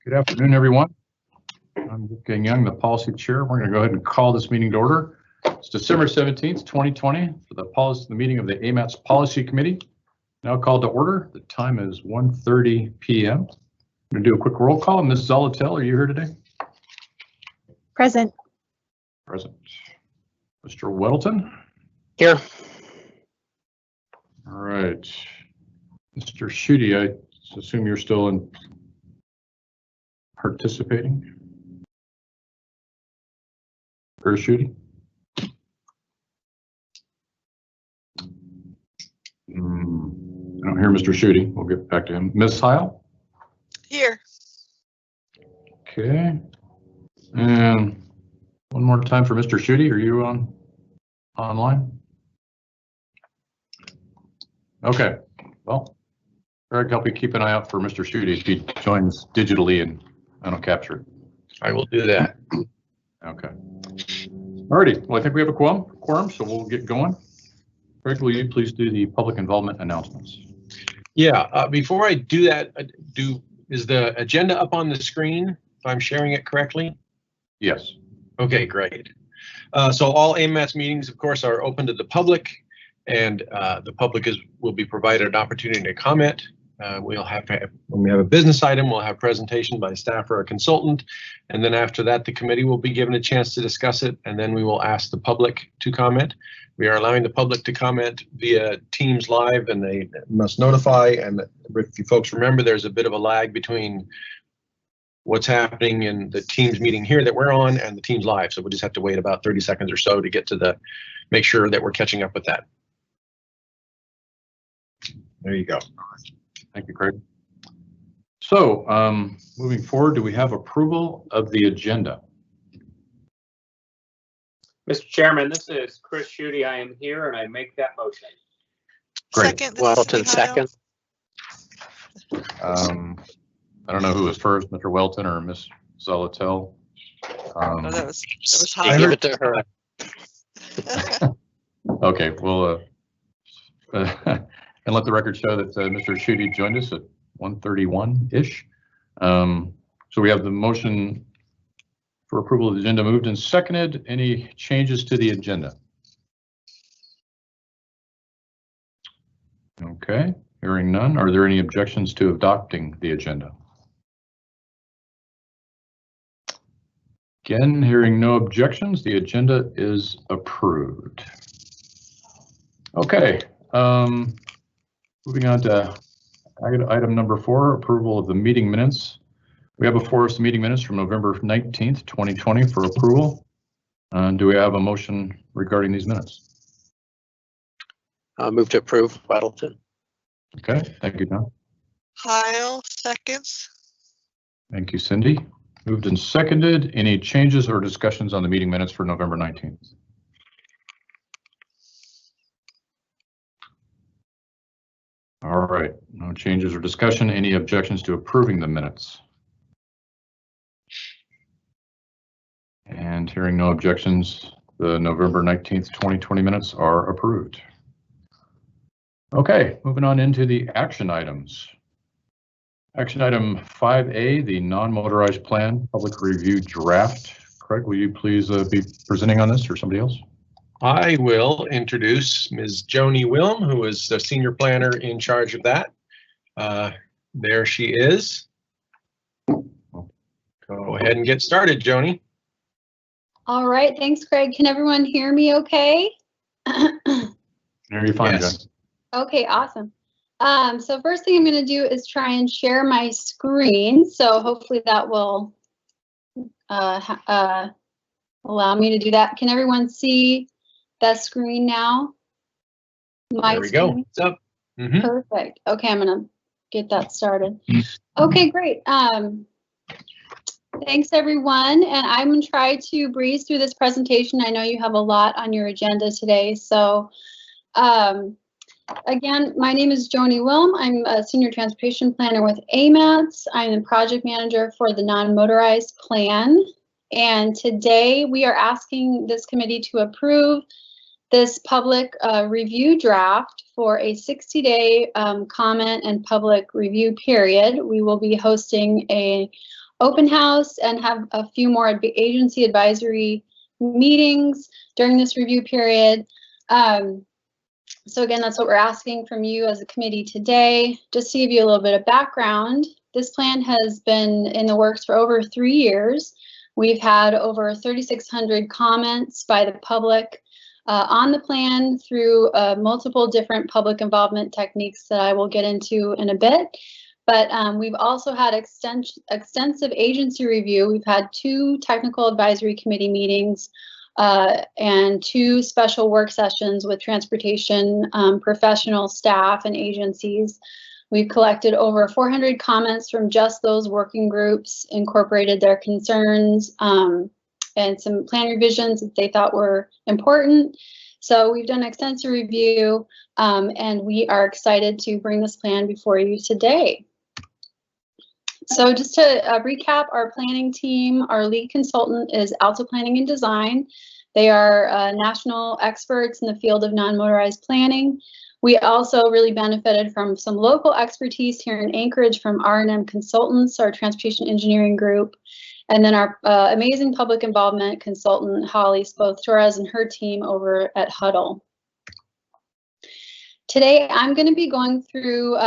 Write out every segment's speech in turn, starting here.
Good afternoon, everyone. I'm Wolfgang Young, the policy chair. We're going to go ahead and call this meeting to order. It's December 17th, 2020, for the meeting of the AMATS Policy Committee. Now called to order. The time is 1:30 p.m. I'm going to do a quick roll call. Ms. Zolotel, are you here today? Present. Present. Mr. Weddleton? Here. All right. Mr. Schutte, I assume you're still in participating? Or Schutte? I don't hear Mr. Schutte. We'll get back to him. Ms. Heil? Here. Okay. And one more time for Mr. Schutte. Are you online? Okay. Well, Greg, help you keep an eye out for Mr. Schutte if he joins digitally and I don't capture it. I will do that. Okay. Alrighty. Well, I think we have a quorum, so we'll get going. Greg, will you please do the public involvement announcements? Yeah. Before I do that, is the agenda up on the screen if I'm sharing it correctly? Yes. Okay, great. So all AMATS meetings, of course, are open to the public, and the public will be provided an opportunity to comment. We'll have when we have a business item, we'll have presentation by staff or a consultant, and then after that, the committee will be given a chance to discuss it, and then we will ask the public to comment. We are allowing the public to comment via Teams Live, and they must notify. And if you folks remember, there's a bit of a lag between what's happening in the Teams meeting here that we're on and the Teams Live, so we'll just have to wait about 30 seconds or so to get to make sure that we're catching up with that. There you go. Thank you, Craig. So moving forward, do we have approval of the agenda? Mr. Chairman, this is Chris Schutte. I am here and I make that motion. Great. Second. Weddleton, second. I don't know who was first, Mr. Welton or Ms. Zolotel. Oh, that was I give it to her. Okay, well, and let the record show that Mr. Schutte joined us at 1:31-ish. So we have the motion for approval of the agenda moved and seconded. Any changes to the agenda? Okay, hearing none. Are there any objections to adopting the agenda? Again, hearing no objections, the agenda is approved. Okay, moving on to item number 4, approval of the meeting minutes. We have before us the meeting minutes from November 19th, 2020 for approval. Do we have a motion regarding these minutes? Move to approve, Weddleton. Okay, thank you, John. Heil, seconds. Thank you, Cindy. Moved and seconded. Any changes or discussions on the meeting minutes for November 19th? All right, no changes or discussion. Any objections to approving the minutes? And hearing no objections, the November 19th, 2020 minutes are approved. Okay, moving on into the action items. Action item 5A, the non-motorized plan public review draft. Craig, will you please be presenting on this, or somebody else? I will introduce Ms. Joni Wilm, who is the senior planner in charge of that. There she is. Go ahead and get started, Joni. All right, thanks, Craig. Can everyone hear me okay? Hear you fine, Yes. Jen. Okay, awesome. So first thing I'm going to do is try and share my screen. So hopefully that will allow me to do that. Can everyone see that screen now? There we go. It's up. Mm-hmm. Perfect. Okay, I'm going to get that started. Okay, great. Thanks, everyone. And I'm going to try to breeze through this presentation. I know you have a lot on your agenda today. So again, my name is Joni Wilm. I'm a senior transportation planner with AMATS. I'm the project manager for the non-motorized plan. And today we are asking this committee to approve this public review draft for a 60-day comment and public review period. We will be hosting a open house and have a few more agency advisory meetings during this review period. So again, that's what we're asking from you as a committee today. Just to give you a little bit of background, this plan has been in the works for over 3 years. We've had over 3,600 comments by the public on the plan through multiple different public involvement techniques that I will get into in a bit. But we've also had extensive agency review. We've had 2 technical advisory committee meetings and 2 special work sessions with transportation professional staff and agencies. We've collected over 400 comments from just those working groups, incorporated their concerns and some plan revisions that they thought were important. So we've done extensive review and we are excited to bring this plan before you today. So just to recap our planning team, our lead consultant is Alta Planning and Design. They are national experts in the field of non-motorized planning. We also really benefited from some local expertise here in Anchorage from R&M Consultants, our transportation engineering group, and then our amazing public involvement consultant, Holly Spoth-Torres, and her team over at Huddle. Today, I'm going to be going through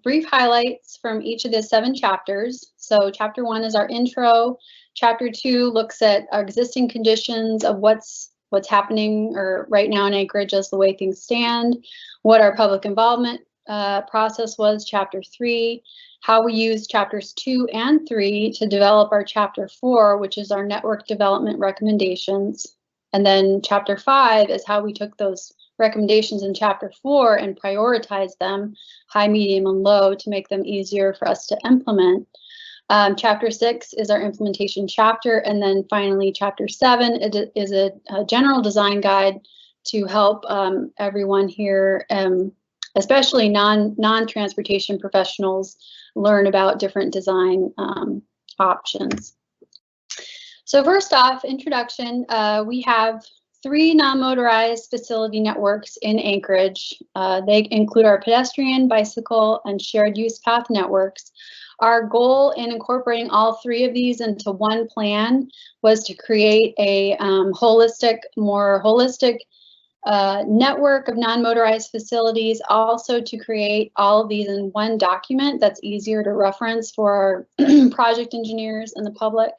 brief highlights from each of the 7 chapters. So chapter 1 is our intro. Chapter 2 looks at our existing conditions of what's happening or right now in Anchorage as the way things stand, what our public involvement process was. Chapter 3, how we use chapters 2 and 3 to develop our chapter 4, which is our network development recommendations. And then chapter 5 is how we took those recommendations in chapter 4 and prioritize them high, medium, and low to make them easier for us to implement. Chapter 6 is our implementation chapter, and then finally chapter 7 is a general design guide to help everyone here, especially non-transportation professionals, learn about different design options. So first off, introduction, we have 3 non-motorized facility networks in Anchorage. They include our pedestrian, bicycle, and shared use path networks. Our goal in incorporating all 3 of these into one plan was to create a more holistic network of non-motorized facilities, also to create all of these in one document that's easier to reference for our project engineers and the public.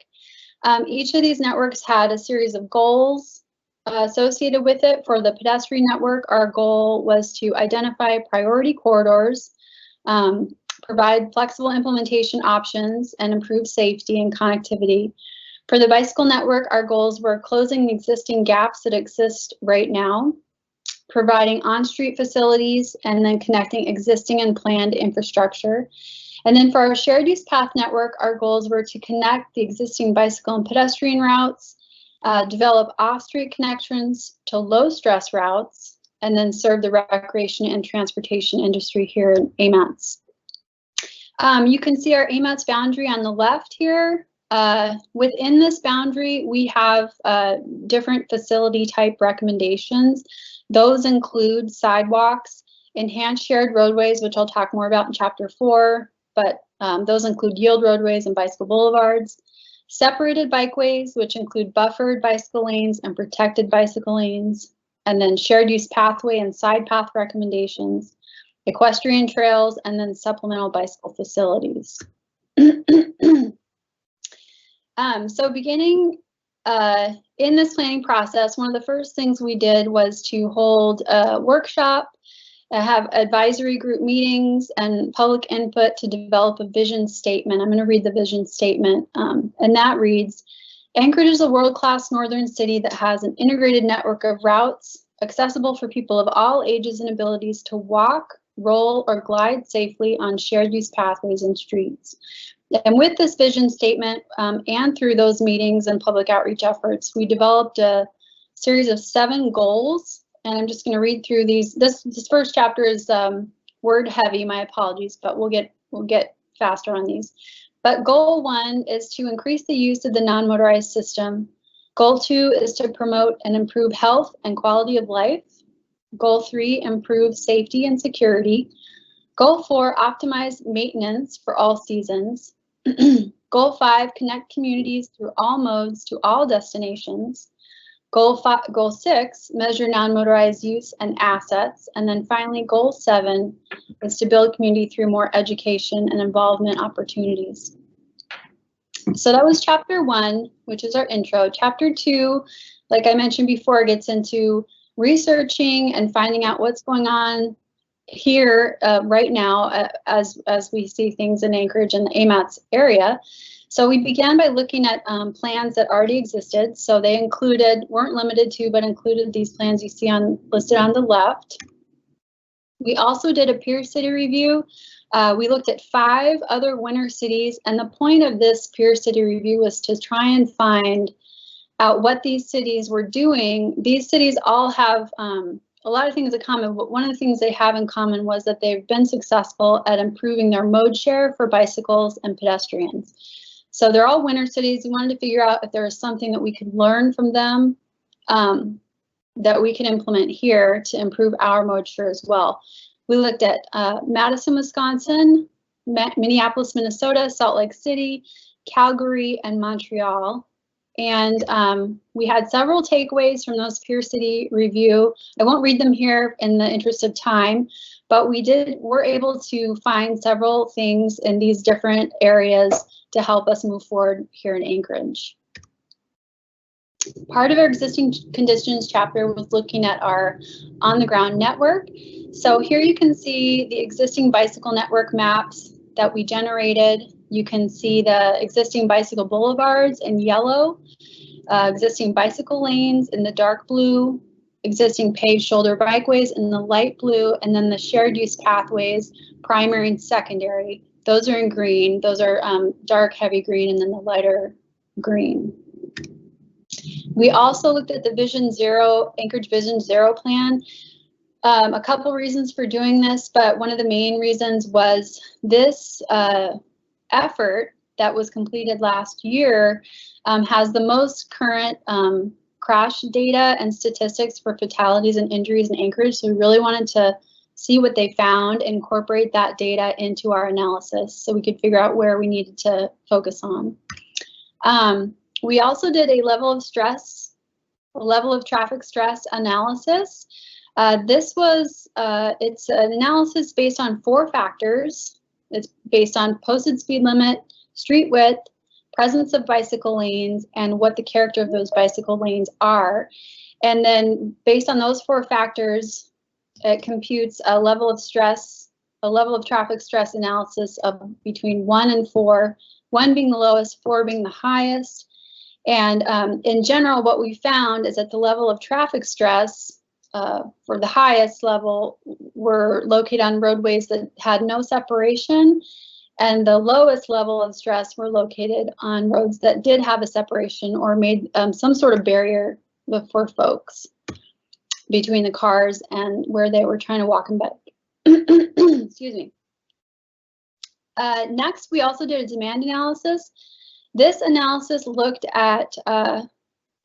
Each of these networks had a series of goals associated with it. For the pedestrian network, our goal was to identify priority corridors, provide flexible implementation options, and improve safety and connectivity. For the bicycle network, our goals were closing the existing gaps that exist right now, providing on-street facilities, and then connecting existing and planned infrastructure. And then for our shared use path network, our goals were to connect the existing bicycle and pedestrian routes, develop off-street connections to low-stress routes, and then serve the recreation and transportation industry here in AMATS. You can see our AMATS boundary on the left here. Within this boundary, we have different facility type recommendations. Those include sidewalks, enhanced shared roadways, which I'll talk more about in chapter 4, but those include yield roadways and bicycle boulevards, separated bikeways, which include buffered bicycle lanes and protected bicycle lanes, and then shared use pathway and side path recommendations, equestrian trails, and then supplemental bicycle facilities. So beginning in this planning process, one of the first things we did was to hold a workshop, have advisory group meetings, and public input to develop a vision statement. I'm going to read the vision statement, and that reads, Anchorage is a world-class northern city that has an integrated network of routes accessible for people of all ages and abilities to walk, roll, or glide safely on shared use pathways and streets. And with this vision statement and through those meetings and public outreach efforts, we developed a series of 7 goals. And I'm just going to read through these. This first chapter is word heavy, my apologies, but we'll get faster on these. But goal 1 is to increase the use of the non-motorized system. Goal 2 is to promote and improve health and quality of life. Goal 3, improve safety and security. Goal 4, optimize maintenance for all seasons. Goal 5, connect communities through all modes to all destinations. Goal 6, measure non-motorized use and assets. And then finally, Goal 7 is to build community through more education and involvement opportunities. So that was Chapter 1, which is our intro. Chapter 2, like I mentioned before, gets into researching and finding out what's going on here right now as we see things in Anchorage and the AMATS area. So we began by looking at plans that already existed. So they weren't limited to, but included these plans you see listed on the left. We also did a peer city review. We looked at 5 other winner cities, and the point of this peer city review was to try and find out what these cities were doing. These cities all have a lot of things in common, but one of the things they have in common was that they've been successful at improving their mode share for bicycles and pedestrians. So they're all winner cities. We wanted to figure out if there was something that we could learn from them that we can implement here to improve our mode share as well. We looked at Madison, Wisconsin, Minneapolis, Minnesota, Salt Lake City, Calgary, and Montreal. And we had several takeaways from those peer city review. I won't read them here in the interest of time, but we're able to find several things in these different areas to help us move forward here in Anchorage. Part of our existing conditions chapter was looking at our on-the-ground network. So here you can see the existing bicycle network maps that we generated. You can see the existing bicycle boulevards in yellow, existing bicycle lanes in the dark blue, existing paved shoulder bikeways in the light blue, and then the shared use pathways, primary and secondary. Those are in green. Those are dark heavy green, and then the lighter green. We also looked at the Anchorage Vision Zero plan. A couple reasons for doing this, but one of the main reasons was this effort that was completed last year has the most current crash data and statistics for fatalities and injuries in Anchorage. So we really wanted to see what they found, incorporate that data into our analysis so we could figure out where we needed to focus on. We also did a level of traffic stress analysis. This was, it's an analysis based on 4 factors. It's based on posted speed limit, street width, presence of bicycle lanes, and what the character of those bicycle lanes are. And then based on those 4 factors, it computes a level of traffic stress analysis of between 1 and 4, 1 being the lowest, 4 being the highest. And in general, what we found is that the level of traffic stress for the highest level were located on roadways that had no separation, and the lowest level of stress were located on roads that did have a separation or made some sort of barrier for folks between the cars and where they were trying to walk and bike. Excuse me. Next, we also did a demand analysis. This analysis looked at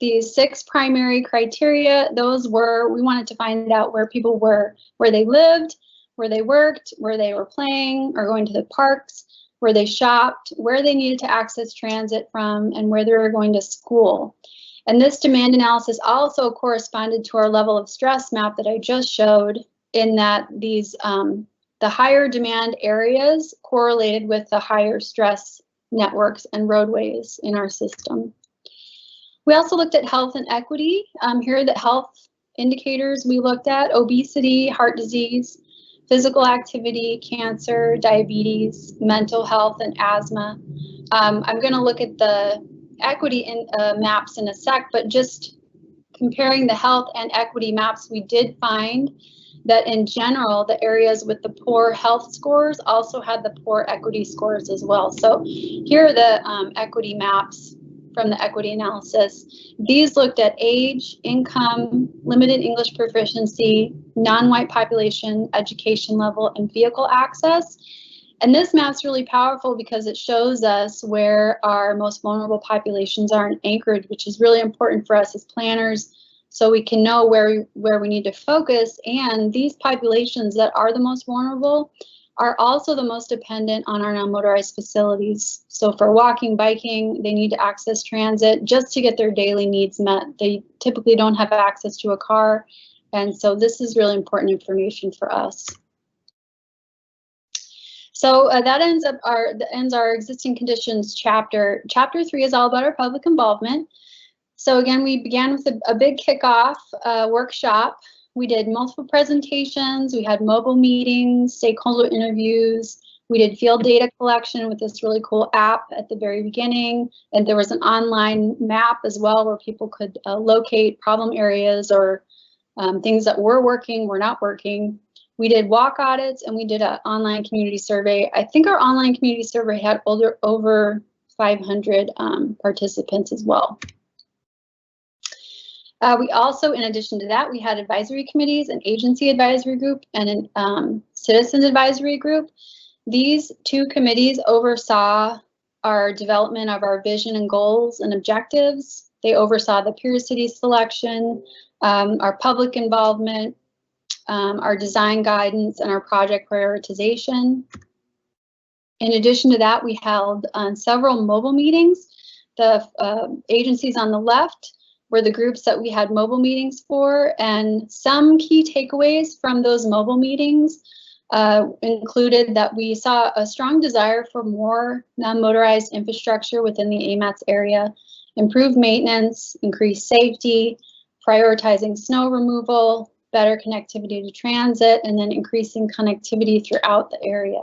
these 6 primary criteria. Those were, we wanted to find out where people were, where they lived, where they worked, where they were playing or going to the parks, where they shopped, where they needed to access transit from, and where they were going to school. And this demand analysis also corresponded to our level of stress map that I just showed, in that these the higher demand areas correlated with the higher stress networks and roadways in our system. We also looked at health and equity. Here are the health indicators we looked at: obesity, heart disease, physical activity, cancer, diabetes, mental health, and asthma. I'm going to look at the equity maps in a sec, but just comparing the health and equity maps, we did find that in general, the areas with the poor health scores also had the poor equity scores as well. So here are the equity maps from the equity analysis. These looked at age, income, limited English proficiency, non-white population, education level, and vehicle access. And this map's really powerful because it shows us where our most vulnerable populations are in Anchorage, which is really important for us as planners, so we can know where we need to focus. And these populations that are the most vulnerable are also the most dependent on our non-motorized facilities. So for walking, biking, they need to access transit just to get their daily needs met. They typically don't have access to a car, and so this is really important information for us. So that ends our existing conditions chapter. Chapter 3 is all about our public involvement. So again, we began with a big kickoff workshop. We did multiple presentations. We had mobile meetings, stakeholder interviews. We did field data collection with this really cool app at the very beginning. And there was an online map as well where people could locate problem areas or things that were working, were not working. We did walk audits and we did an online community survey. I think our online community survey had over 500 participants as well. We also, in addition to that, we had advisory committees, an agency advisory group, and a citizens advisory group. These two committees oversaw our development of our vision and goals and objectives. They oversaw the peer city selection, our public involvement, our design guidance, and our project prioritization. In addition to that, we held several mobile meetings. The agencies on the left were the groups that we had mobile meetings for, and some key takeaways from those mobile meetings included that we saw a strong desire for more non-motorized infrastructure within the AMATS area, improved maintenance, increased safety, prioritizing snow removal, better connectivity to transit, and then increasing connectivity throughout the area.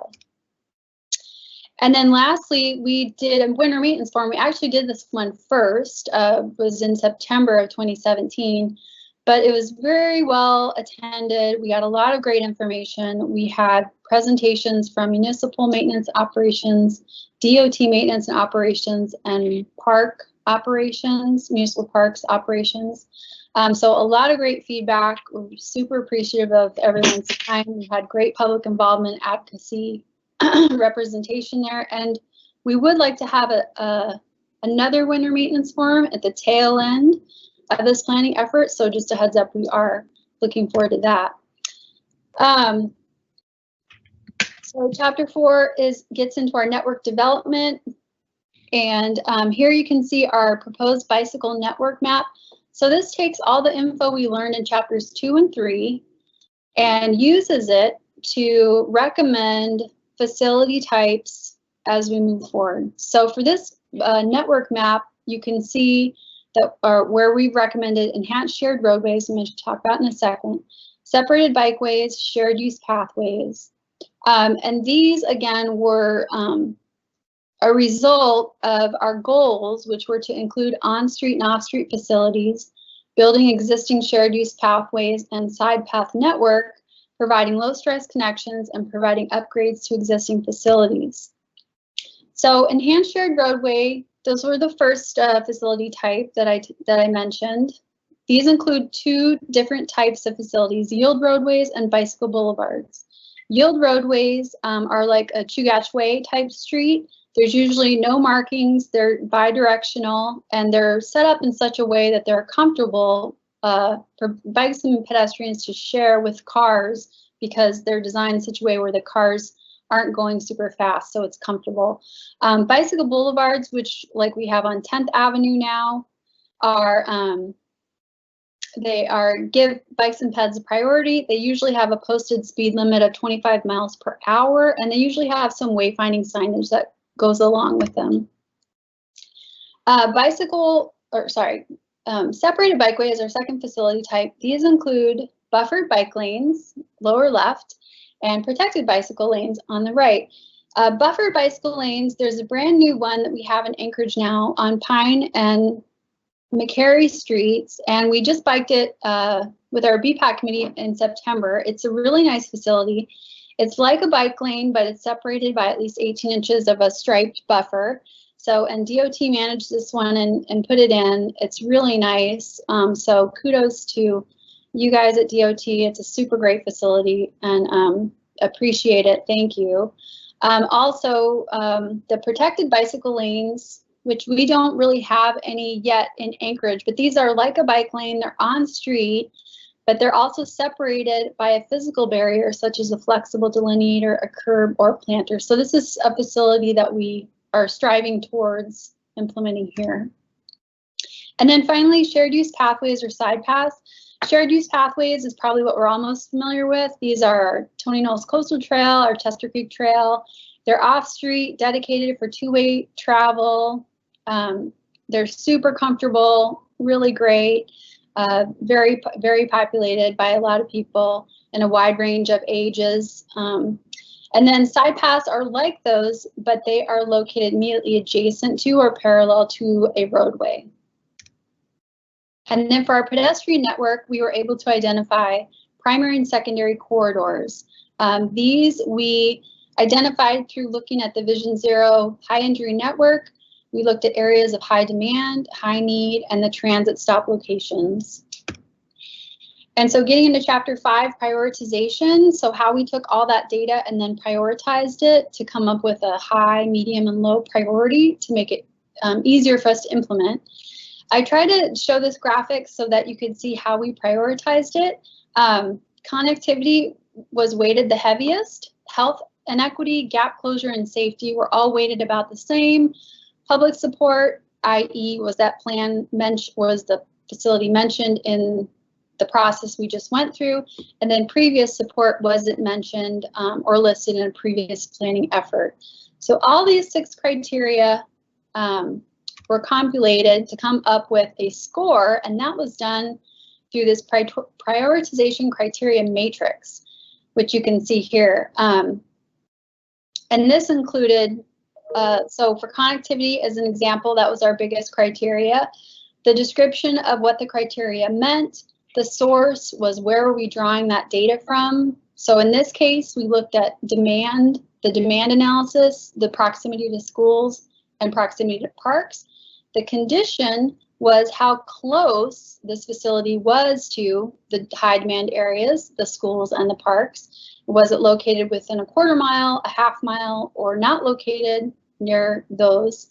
And then lastly, we did a winter maintenance forum. We actually did this one first, was in September of 2017, but it was very well attended. We got a lot of great information. We had presentations from municipal maintenance operations, DOT maintenance and operations, and park operations, municipal parks operations. So a lot of great feedback. We're super appreciative of everyone's time. We had great public involvement, advocacy, representation there, and we would like to have another winter maintenance forum at the tail end of this planning effort. So just a heads up, we are looking forward to that. So chapter 4 gets into our network development, and here you can see our proposed bicycle network map. So this takes all the info we learned in chapters 2 and 3 and uses it to recommend facility types as we move forward. So for this network map, you can see that where we've recommended enhanced shared roadways, which we'll talk about in a second, separated bikeways, shared use pathways. And these, again, were a result of our goals, which were to include on-street and off-street facilities, building existing shared use pathways and side path network, providing low-stress connections, and providing upgrades to existing facilities. So enhanced shared roadway, those were the first facility type that I mentioned. These include 2 different types of facilities, yield roadways and bicycle boulevards. Yield roadways are like a Chugach Way type street. There's usually no markings, they're bi-directional, and they're set up in such a way that they're comfortable for bikes and pedestrians to share with cars, because they're designed in such a way where the cars aren't going super fast, so it's comfortable. Bicycle boulevards, which like we have on 10th Avenue now, are give bikes and peds a priority. They usually have a posted speed limit of 25 miles per hour, and they usually have some wayfinding signage that goes along with them. Separated bikeway is our second facility type. These include buffered bike lanes, lower left, and protected bicycle lanes on the right. Buffered bicycle lanes, there's a brand new one that we have in Anchorage now on Pine and McCary Streets, and we just biked it with our BPAC committee in September. It's a really nice facility. It's like a bike lane, but it's separated by at least 18 inches of a striped buffer. So, and DOT managed this one and put it in. It's really nice. So kudos to you guys at DOT. It's a super great facility, and appreciate it. Thank you. Also, the protected bicycle lanes, which we don't really have any yet in Anchorage, but these are like a bike lane. They're on street, but they're also separated by a physical barrier, such as a flexible delineator, a curb, or planter. So this is a facility that we are striving towards implementing here. And then finally, shared use pathways or side paths. Shared use pathways is probably what we're all most familiar with. These are our Tony Knowles Coastal Trail, our Chester Creek Trail. They're off-street, dedicated for two-way travel. They're super comfortable, really great, very, very populated by a lot of people in a wide range of ages. And then side paths are like those, but they are located immediately adjacent to or parallel to a roadway. And then for our pedestrian network, we were able to identify primary and secondary corridors. These we identified through looking at the Vision Zero high injury network. We looked at areas of high demand, high need, and the transit stop locations. And so getting into Chapter 5, prioritization, so how we took all that data and then prioritized it to come up with a high, medium, and low priority to make it easier for us to implement. I tried to show this graphic so that you could see how we prioritized it. Connectivity was weighted the heaviest. Health and equity, gap closure, and safety were all weighted about the same. Public support, i.e. was that plan was the facility mentioned in the process we just went through, and then previous support wasn't mentioned or listed in a previous planning effort. So all these 6 criteria were compulated to come up with a score, and that was done through this prioritization criteria matrix, which you can see here. And this included, so for connectivity as an example, that was our biggest criteria. The description of what the criteria meant, the source was where were we drawing that data from. So in this case, we looked at demand, the demand analysis, the proximity to schools, and proximity to parks. The condition was how close this facility was to the high demand areas, the schools and the parks. Was it located within a quarter mile, a half mile, or not located near those?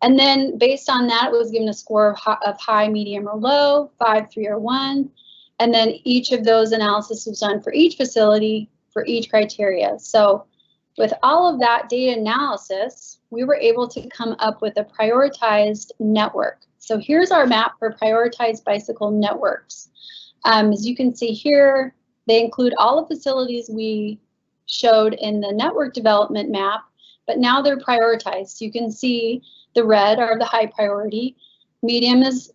And then based on that, it was given a score of high, medium, or low, 5, 3, or 1. And then each of those analysis was done for each facility for each criteria. So with all of that data analysis, we were able to come up with a prioritized network. So here's our map for prioritized bicycle networks. As you can see here, they include all the facilities we showed in the network development map, but now they're prioritized. You can see the red are the high priority, medium is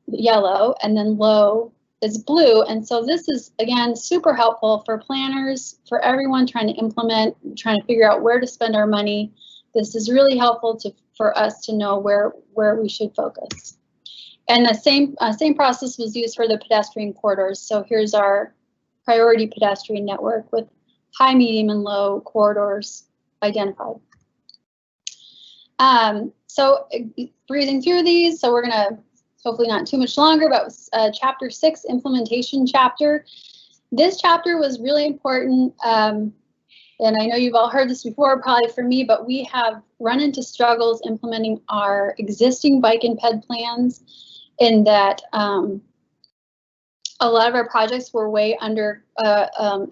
yellow, and then low is blue. And so this is, again, super helpful for planners, for everyone trying to implement, trying to figure out where to spend our money. This is really helpful for us to know where we should focus. And the same process was used for the pedestrian corridors. So here's our priority pedestrian network with high, medium, and low corridors identified. So breezing through these, so we're gonna hopefully not too much longer, but Chapter 6, implementation chapter. This chapter was really important, and I know you've all heard this before, probably for me, but we have run into struggles implementing our existing bike and ped plans in that a lot of our projects were way under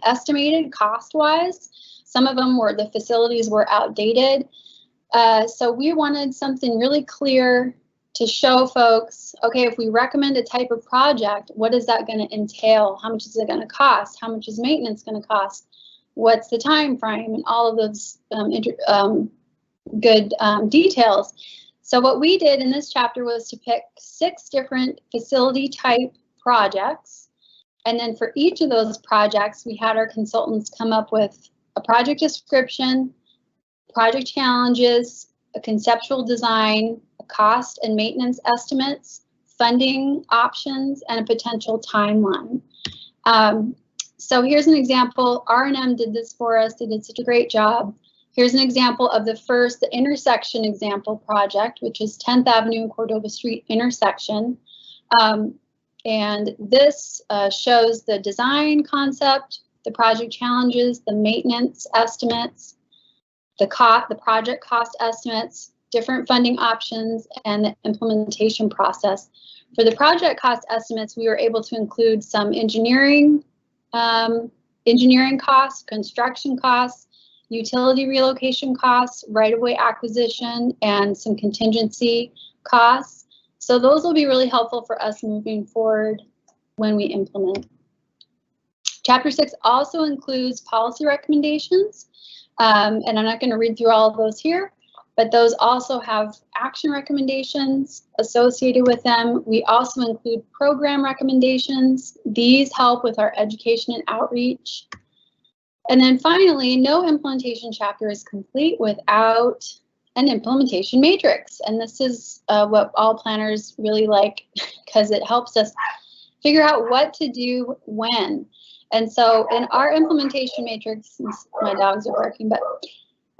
estimated cost-wise. Some of them were, the facilities were outdated. So we wanted something really clear to show folks, okay, if we recommend a type of project, what is that going to entail? How much is it going to cost? How much is maintenance going to cost? What's the time frame? And all of those good details. So what we did in this chapter was to pick 6 different facility type projects. And then for each of those projects, we had our consultants come up with a project description, project challenges, a conceptual design, a cost and maintenance estimates, funding options, and a potential timeline. So here's an example. R&M did this for us. They did such a great job. Here's an example of the intersection example project, which is 10th Avenue and Cordova Street intersection. And this shows the design concept, the project challenges, the maintenance estimates, the project cost estimates, different funding options, and the implementation process. For the project cost estimates, we were able to include some engineering costs, construction costs, utility relocation costs, right-of-way acquisition, and some contingency costs. So those will be really helpful for us moving forward when we implement. Chapter 6 also includes policy recommendations, and I'm not going to read through all of those here, but those also have action recommendations associated with them. We also include program recommendations. These help with our education and outreach. And then finally, no implementation chapter is complete without an implementation matrix. And this is what all planners really like because it helps us figure out what to do when. And so in our implementation matrix, my dogs are barking, but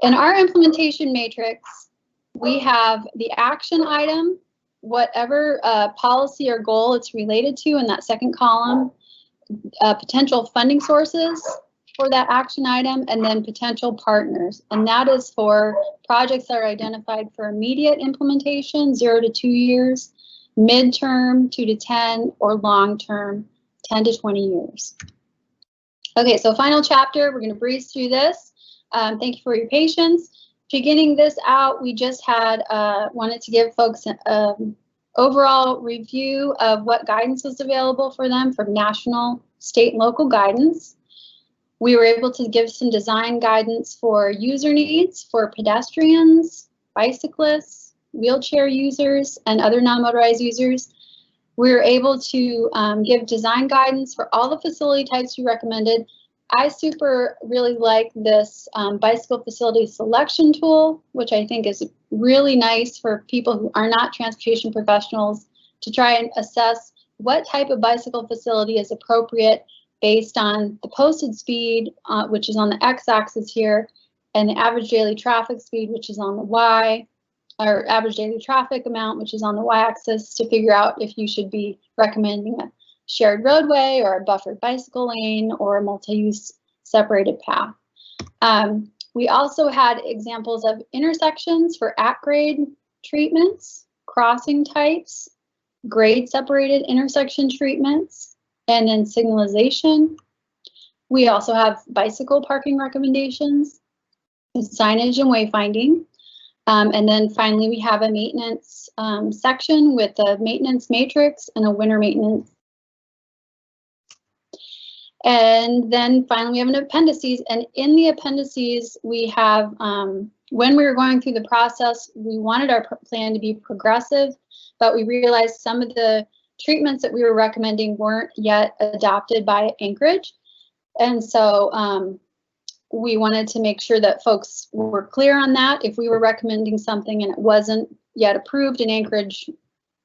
in our implementation matrix, we have the action item, whatever policy or goal it's related to in that second column, potential funding sources for that action item, and then potential partners. And that is for projects that are identified for immediate implementation, 0 to 2 years, midterm, 2 to 10, or long-term, 10 to 20 years. Okay, so final chapter, we're gonna breeze through this. Thank you for your patience. Beginning this out, we just had wanted to give folks an overall review of what guidance was available for them from national, state, and local guidance. We were able to give some design guidance for user needs for pedestrians, bicyclists, wheelchair users, and other non-motorized users. We were able to give design guidance for all the facility types we recommended. I super really like this bicycle facility selection tool, which I think is really nice for people who are not transportation professionals to try and assess what type of bicycle facility is appropriate based on the posted speed, which is on the x-axis here, and the average daily traffic speed, which is on the y, or average daily traffic amount, which is on the y-axis, to figure out if you should be recommending a shared roadway or a buffered bicycle lane or a multi-use separated path. We also had examples of intersections for at-grade treatments, crossing types, grade separated intersection treatments, and then signalization. We also have bicycle parking recommendations, signage and wayfinding. And then finally, we have a maintenance section with a maintenance matrix and a winter maintenance. And then finally, we have an appendices. And in the appendices, we have, when we were going through the process, we wanted our plan to be progressive, but we realized some of the treatments that we were recommending weren't yet adopted by Anchorage. And so we wanted to make sure that folks were clear on that. If we were recommending something and it wasn't yet approved in Anchorage,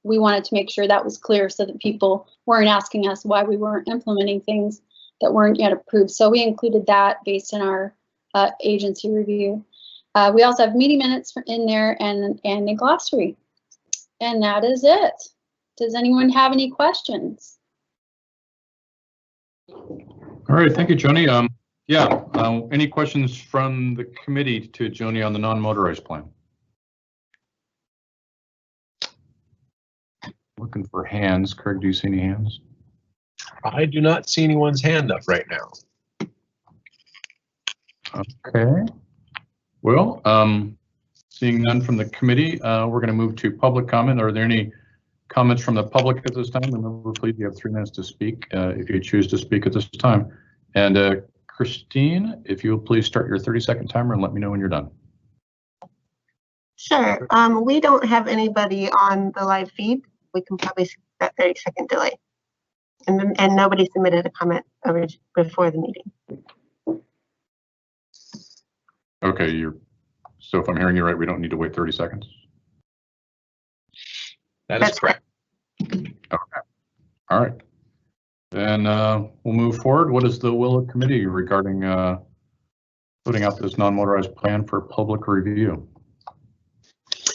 we wanted to make sure that was clear so that people weren't asking us why we weren't implementing things that weren't yet approved. So we included that based on our agency review. We also have meeting minutes in there and a glossary. And that is it. Does anyone have any questions? All right, thank you, Joni. Any questions from the committee to Joni on the non-motorized plan? Looking for hands. Craig, do you see any hands? I do not see anyone's hand up right now. Okay. Well, seeing none from the committee, we're going to move to public comment. Are there any comments from the public at this time? Remember, please, you have 3 minutes to speak if you choose to speak at this time. And Christine, if you will please start your 30-second timer and let me know when you're done. Sure. We don't have anybody on the live feed. We can probably see that 30-second delay. And nobody submitted a comment before the meeting. Okay, so if I'm hearing you right, we don't need to wait 30 seconds? That's correct. Okay. All right. Then we'll move forward. What is the will of committee regarding putting out this non-motorized plan for public review?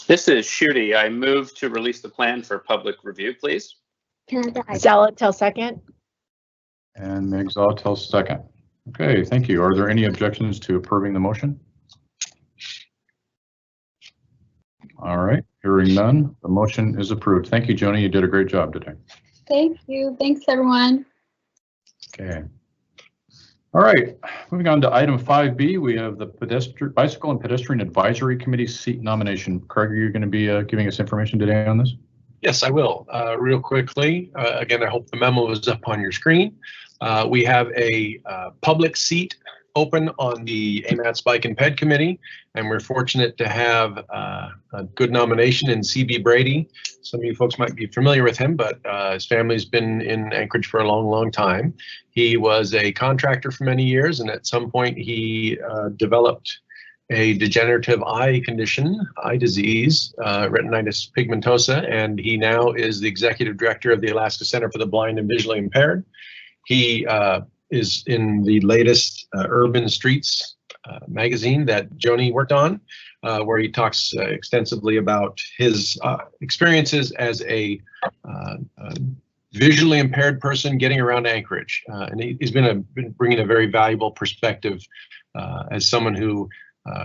This is Shooty. I move to release the plan for public review, please. Zalatel second. And Meg Zalatel second. Okay, thank you. Are there any objections to approving the motion? All right, hearing none, the motion is approved. Thank you, Joni. You did a great job today. Thank you. Thanks, everyone. Okay. All right, moving on to item 5B, we have the Bicycle and Pedestrian Advisory Committee seat nomination. Craig, are you going to be giving us information today on this? Yes, I will. Real quickly, again, I hope the memo is up on your screen. We have a public seat open on the AMATS Bike and Ped Committee, and we're fortunate to have a good nomination in C.B. Brady. Some of you folks might be familiar with him, but his family's been in Anchorage for a long, long time. He was a contractor for many years, and at some point he developed a degenerative eye condition, eye disease, retinitis pigmentosa, and he now is the executive director of the Alaska Center for the Blind and Visually Impaired. He is in the latest Urban Streets magazine that Joni worked on, where he talks extensively about his experiences as a visually impaired person getting around Anchorage. And he's been bringing a very valuable perspective as someone who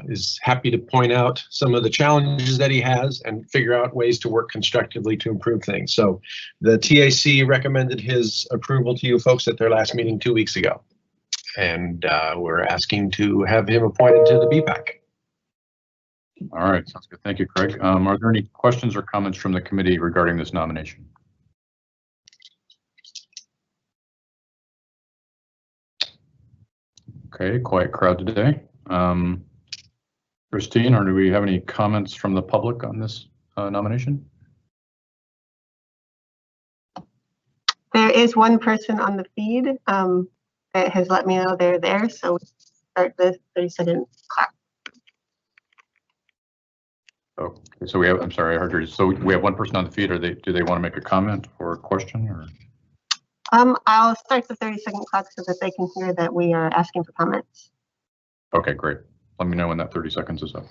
is happy to point out some of the challenges that he has and figure out ways to work constructively to improve things. So the TAC recommended his approval to you folks at their last meeting 2 weeks ago. And we're asking to have him appointed to the BPAC. All right, sounds good. Thank you, Craig. Are there any questions or comments from the committee regarding this nomination? Okay, quiet crowd today. Christine, or do we have any comments from the public on this nomination? There is one person on the feed that has let me know they're there, so we start the 30-second clock. Okay, so we have, I'm sorry, I heard you. So we have one person on the feed. Do they want to make a comment or a question, or? I'll start the 30-second clock so that they can hear that we are asking for comments. Okay, great. Let me know when that 30 seconds is up.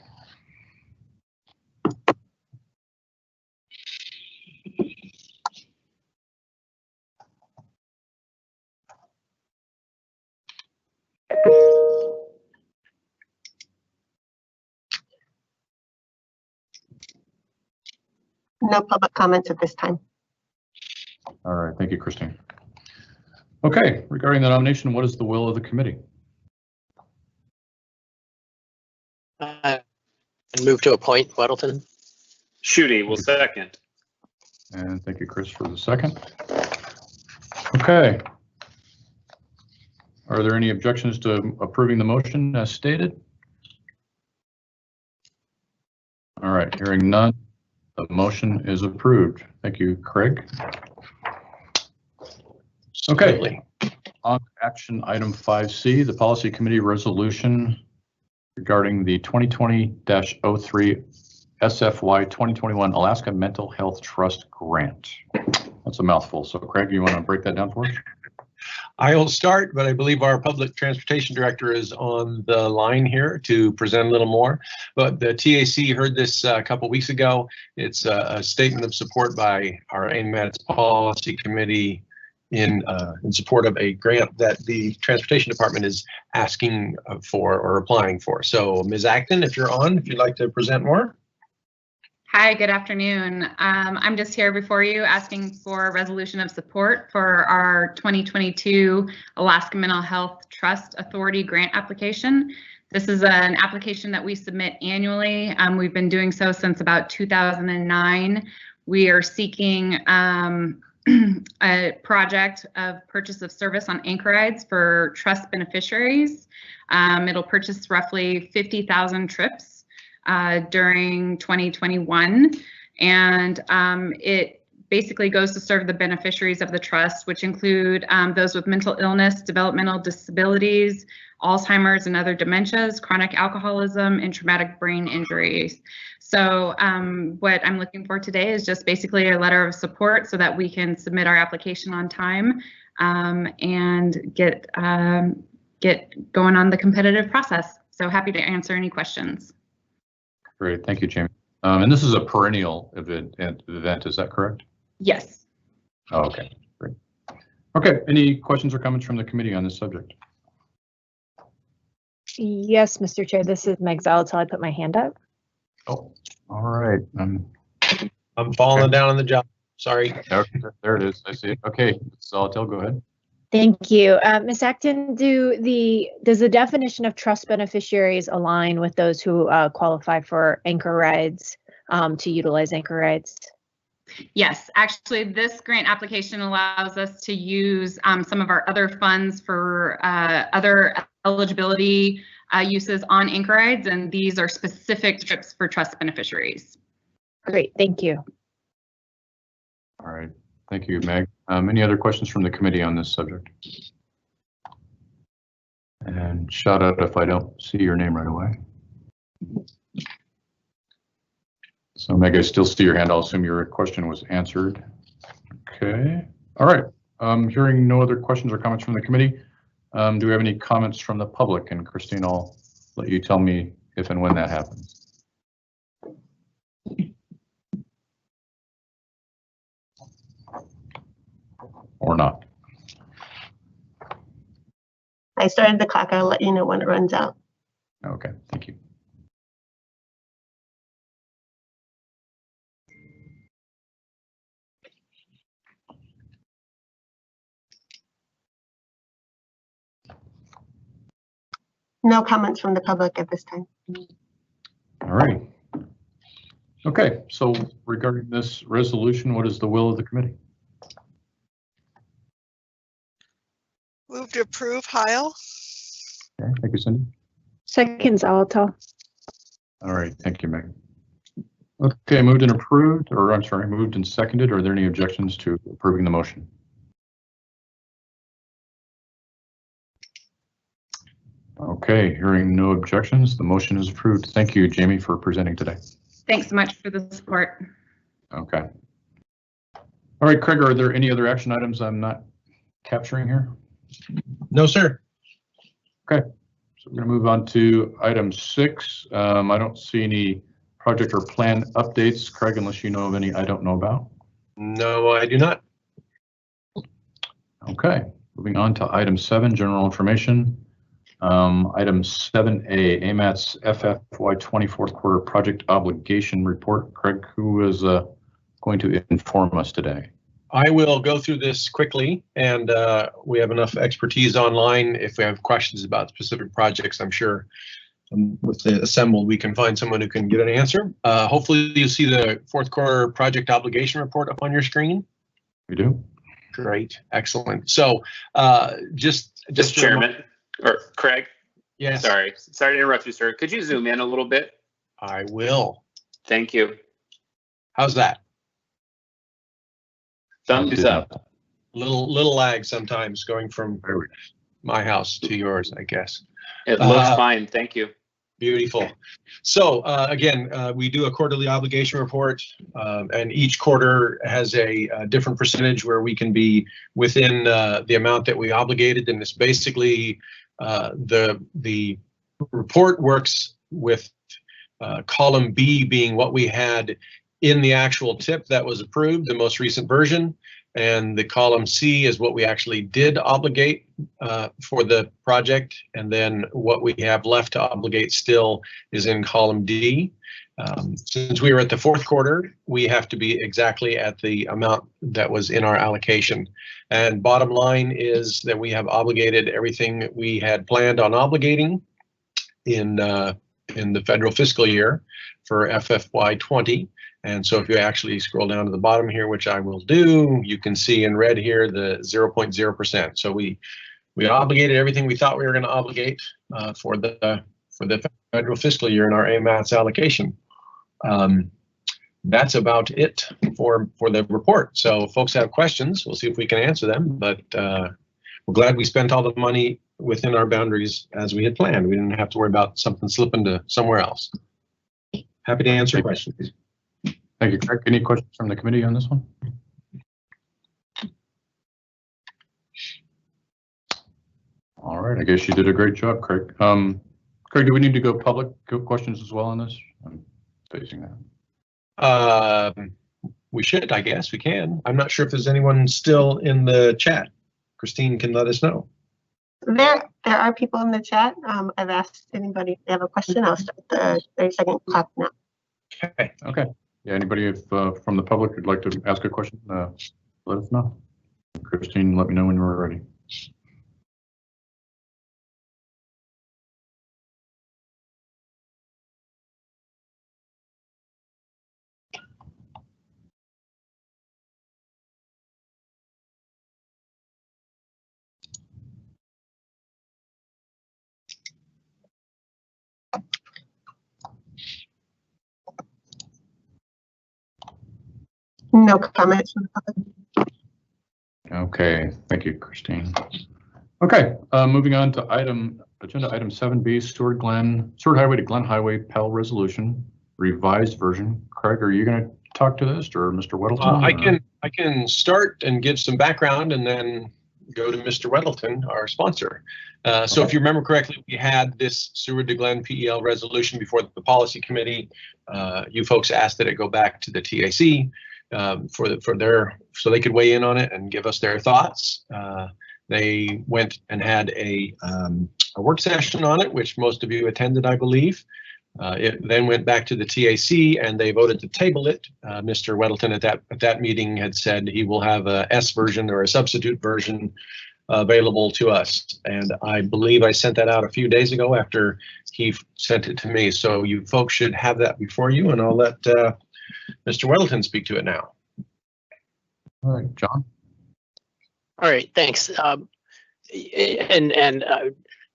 No public comments at this time. All right, thank you, Christine. Okay, regarding the nomination, what is the will of the committee? And move to appoint Weddleton. Shooty will second. And thank you, Chris, for the second. Okay. Are there any objections to approving the motion as stated? All right, hearing none, the motion is approved. Thank you, Craig. Okay, on action item 5C, the policy committee resolution regarding the 2020-03 SFY 2021 Alaska Mental Health Trust Grant. That's a mouthful. So Craig, you want to break that down for us? I will start, but I believe our public transportation director is on the line here to present a little more. But the TAC heard this a couple weeks ago. It's a statement of support by our AMATS policy committee in support of a grant that the transportation department is asking for or applying for. So Ms. Acton, if you're on, if you'd like to present more. Hi, good afternoon. I'm just here before you asking for a resolution of support for our 2022 Alaska Mental Health Trust Authority grant application. This is an application that we submit annually. We've been doing so since about 2009. We are seeking a project of purchase of service on Anchorage for trust beneficiaries. It'll purchase roughly 50,000 trips during 2021, and it basically goes to serve the beneficiaries of the trust, which include those with mental illness, developmental disabilities, Alzheimer's and other dementias, chronic alcoholism, and traumatic brain injuries. So what I'm looking for today is just basically a letter of support so that we can submit our application on time and get going on the competitive process. So happy to answer any questions. Great, thank you, Jamie. And this is a perennial event, is that correct? Yes. Oh, okay, great. Okay, any questions or comments from the committee on this subject? Yes, Mr. Chair, this is Meg Zalatel. I put my hand up. Oh, All right. I'm falling down on the job. Sorry. Okay, there it is. I see it. Okay, Zalatel, go ahead. Thank you. Ms. Acton, does the definition of trust beneficiaries align with those who qualify for anchor rides, to utilize anchor rides? Yes, actually, this grant application allows us to use some of our other funds for other eligibility uses on anchor rides, and these are specific trips for trust beneficiaries. Great, thank you. All right. Thank you, Meg. Any other questions from the committee on this subject? And shout out if I don't see your name right away. So Meg, I still see your hand. I'll assume your question was answered. Okay. All right. Hearing no other questions or comments from the committee, do we have any comments from the public? And Christine, I'll let you tell me if and when that happens. Or not. I started the clock. I'll let you know when it runs out. Okay, thank you. No comments from the public at this time. All right. Okay, so regarding this resolution, what is the will of the committee? Move to approve, Heil. Okay, thank you, Cindy. Second, Zalatel. All right, thank you, Megan. Okay, moved and approved, or I'm sorry, moved and seconded. Are there any objections to approving the motion? Okay, hearing no objections, the motion is approved. Thank you, Jamie, for presenting today. Thanks so much for the support. Okay. All right, Craig, are there any other action items I'm not capturing here? No, sir. Okay, so we're going to move on to item 6. I don't see any project or plan updates, Craig, unless you know of any I don't know about. No, I do not. Okay, moving on to item 7, general information. Item 7A, AMATS FFY20 fourth quarter project obligation report. Craig, who is going to inform us today? I will go through this quickly, and we have enough expertise online. If we have questions about specific projects, I'm sure with the assembled, we can find someone who can get an answer. Hopefully you see the fourth quarter project obligation report up on your screen. We do. Great, excellent. So just Chairman, or Craig. Yes. Sorry to interrupt you, sir. Could you zoom in a little bit? I will. Thank you. How's that? Thumbs up. Little lag sometimes going from my house to yours, I guess. It looks fine. Thank you. Beautiful. So again, we do a quarterly obligation report, and each quarter has a different percentage where we can be within the amount that we obligated, and it's basically the report works with column B being what we had in the actual tip that was approved, the most recent version, and the column C is what we actually did obligate for the project, and then what we have left to obligate still is in column D. Since we were at the fourth quarter, we have to be exactly at the amount that was in our allocation. And bottom line is that we have obligated everything we had planned on obligating in the federal fiscal year for FFY20. And so if you actually scroll down to the bottom here, which I will do, you can see in red here the 0.0%. So we obligated everything we thought we were going to obligate for the federal fiscal year in our AMATS allocation. That's about it for the report. So if folks have questions, we'll see if we can answer them. But we're glad we spent all the money within our boundaries as we had planned. We didn't have to worry about something slipping to somewhere else. Happy to answer questions. Thank you, Craig. Any questions from the committee on this one? All right, I guess you did a great job, Craig. Craig, do we need to go public questions as well on this? I'm facing that. We should, I guess we can. I'm not sure if there's anyone still in the chat. Christine can let us know. There are people in the chat. I've asked anybody if they have a question. I'll start the 30-second clock now. Okay. Okay. Yeah, anybody if, from the public would like to ask a question, let us know. Christine, let me know when you're ready. No comments from the public. Okay, thank you, Christine. Okay, moving on to agenda item 7B, Stewart Highway to Glen Highway Pell Resolution, revised version. Craig, are you going to talk to this, or Mr. Weddleton? I can start and give some background and then go to Mr. Weddleton, our sponsor. So if you remember correctly, we had this Seward to Glen PEL resolution before the policy committee. You folks asked that it go back to the TAC so they could weigh in on it and give us their thoughts. They went and had a work session on it, which most of you attended, I believe. It then went back to the TAC and they voted to table it. Mr. Weddleton at that meeting had said he will have a S version or a substitute version available to us. And I believe I sent that out a few days ago after he sent it to me. So you folks should have that before you, and I'll let Mr. Weddleton speak to it now. All right, John. All right, thanks.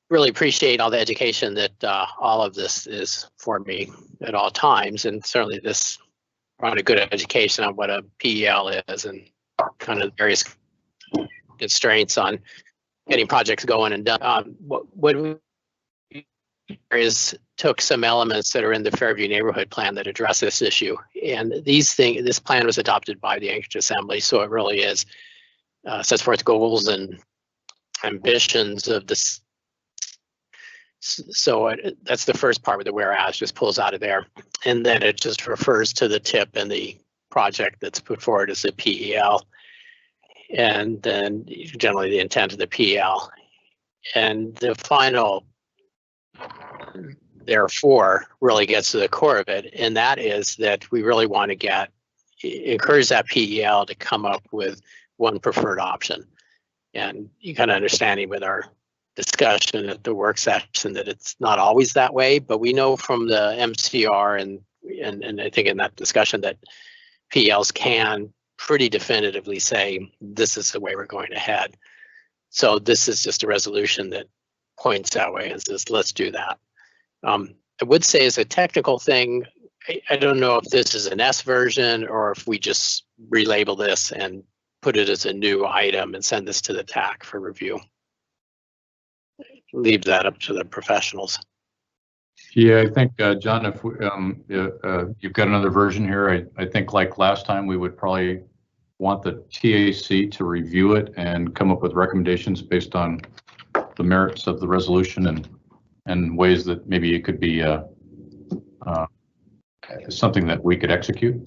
Really appreciate all the education that all of this is for me at all times, and certainly this brought a good education on what a PEL is and kind of various constraints on getting projects going and done. What we took some elements that are in the Fairview neighborhood plan that address this issue, and this plan was adopted by the Anchorage Assembly, so it really is sets forth goals and ambitions of this. So that's the first part with the whereas, just pulls out of there, and then it just refers to the tip and the project that's put forward as a PEL, and then generally the intent of the PEL, and the final therefore really gets to the core of it, and that is that we really want to encourage that PEL to come up with one preferred option. And you kind of understanding with our discussion at the work session that it's not always that way, but we know from the MCR and I think in that discussion that PELs can pretty definitively say this is the way we're going to head. So this is just a resolution that points that way and says let's do that. I would say as a technical thing, I don't know if this is an S version or if we just relabel this and put it as a new item and send this to the TAC for review. Leave that up to the professionals. Yeah, I think, John, if you've got another version here, I think like last time, we would probably want the TAC to review it and come up with recommendations based on the merits of the resolution and ways that maybe it could be something that we could execute.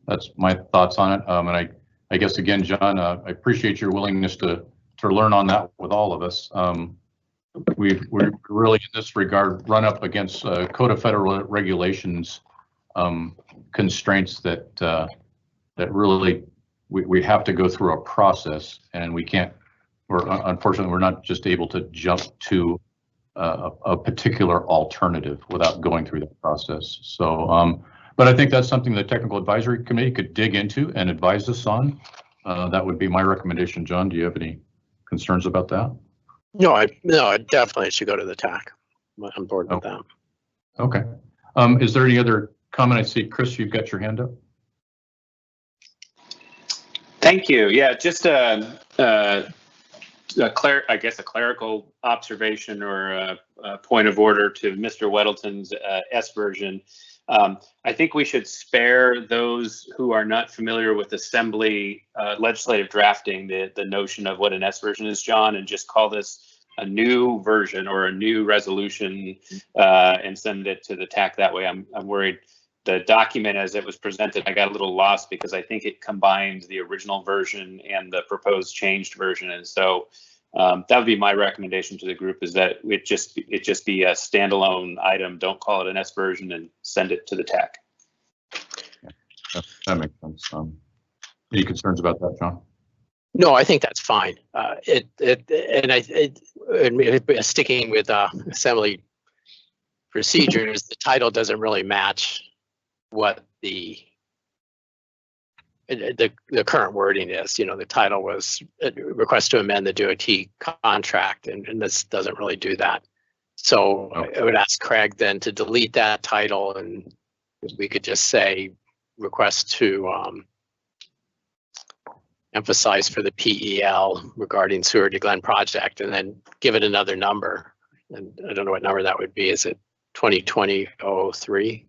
That's my thoughts on it. And I guess, again, John, I appreciate your willingness to learn on that with all of us. We're really, in this regard, run up against Code of Federal Regulations constraints that really we have to go through a process, and we can't. Unfortunately, we're not just able to jump to a particular alternative without going through that process. So, but I think that's something the Technical Advisory Committee could dig into and advise us on. That would be my recommendation. John, do you have any concerns about that? No, I definitely should go to the TAC. I'm on board with that. Okay. Is there any other comment? I see, Chris, you've got your hand up. Thank you. Yeah, just I guess a clerical observation or a point of order to Mr. Weddleton's S version. I think we should spare those who are not familiar with Assembly legislative drafting the notion of what an S version is, John, and just call this a new version or a new resolution and send it to the TAC that way. I'm worried the document as it was presented, I got a little lost because I think it combined the original version and the proposed changed version. And so That would be my recommendation to the group, is that it just be a standalone item. Don't call it an S version and send it to the TAC. That makes sense. Any concerns about that, John? No, I think that's fine. Sticking with assembly procedures, the title doesn't really match what the current wording is. You know, the title was request to amend the DOT contract, and this doesn't really do that. So I would ask Craig then to delete that title, and we could just say request to emphasize for the PEL regarding sewer to Glen project, and then give it another number. And I don't know what number that would be. Is it 2020-03?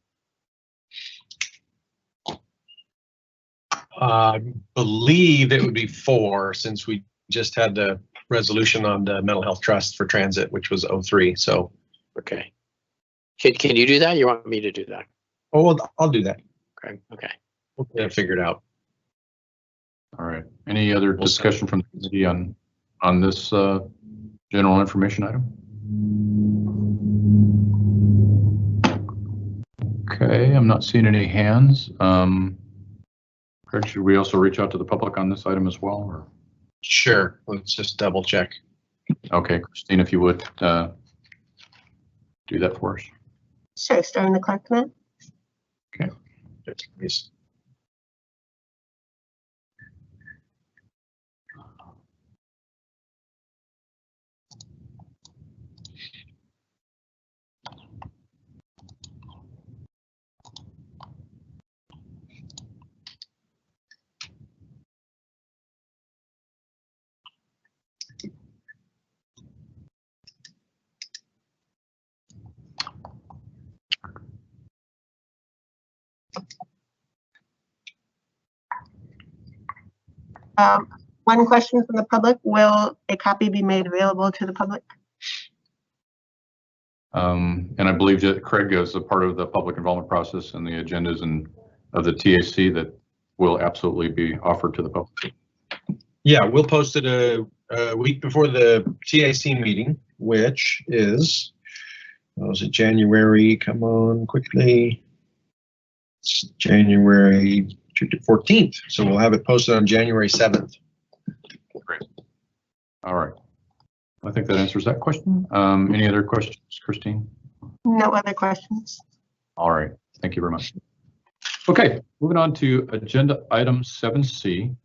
I believe it would be 4, since we just had the resolution on the mental health trust for transit, which was 03. So, okay. Can you do that? You want me to do that? oh, well, I'll do that. Okay. We'll get it figured out. All right. Any other discussion from the committee on this general information item? Okay, I'm not seeing any hands. Craig, should we also reach out to the public on this item as well? Or? Sure. Let's just double check. Okay, Christine, if you would do that for us. Sure, starting the clerk command. Okay. Yes. One question from the public: will a copy be made available to the public? And I believe that Craig is a part of the public involvement process and the agendas and of the TAC that will absolutely be offered to the public. Yeah, we'll post it a week before the TAC meeting, which is, was it January? Come on, quickly. It's January 14th. So we'll have it posted on January 7th. Great. All right. I think that answers that question. Any other questions, Christine? No other questions. All right. Thank you very much. Okay, moving on to agenda item 7C,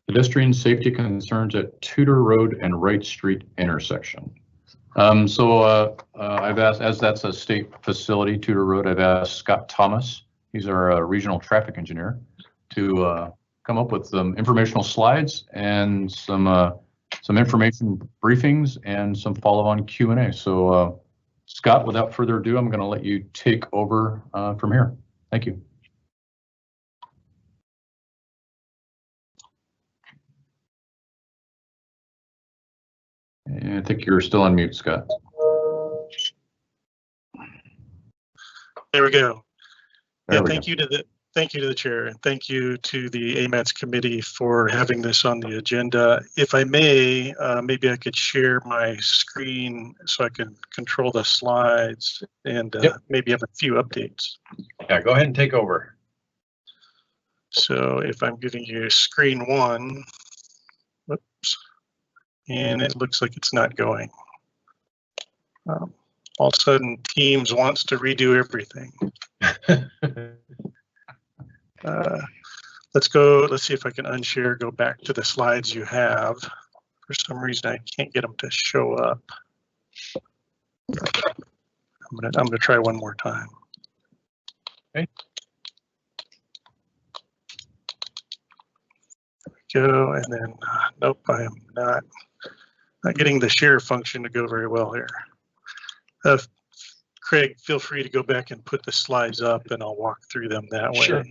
pedestrian safety concerns at Tudor Road and Wright Street intersection. I've asked, as that's a state facility, Tudor Road, I've asked Scott Thomas, he's our regional traffic engineer, to come up with some informational slides and some information briefings and some follow-on Q&A. So Scott, without further ado, I'm going to let you take over from here. Thank you. And I think you're still on mute, Scott. There we go. There Yeah, we thank you to the chair, and thank you to the AMATS committee for having this on the agenda. If I may, maybe I could share my screen so I can control the slides and maybe have a few updates. Yeah, go ahead and take over. So if I'm giving you screen 1, whoops, and it looks like it's not going. All of a sudden, Teams wants to redo everything. Let's see if I can unshare, go back to the slides you have. For some reason, I can't get them to show up. I'm gonna try one more time. Okay. Go, and then, nope, I am not getting the share function to go very well here. Craig, feel free to go back and put the slides up, and I'll walk through them that way. Sure.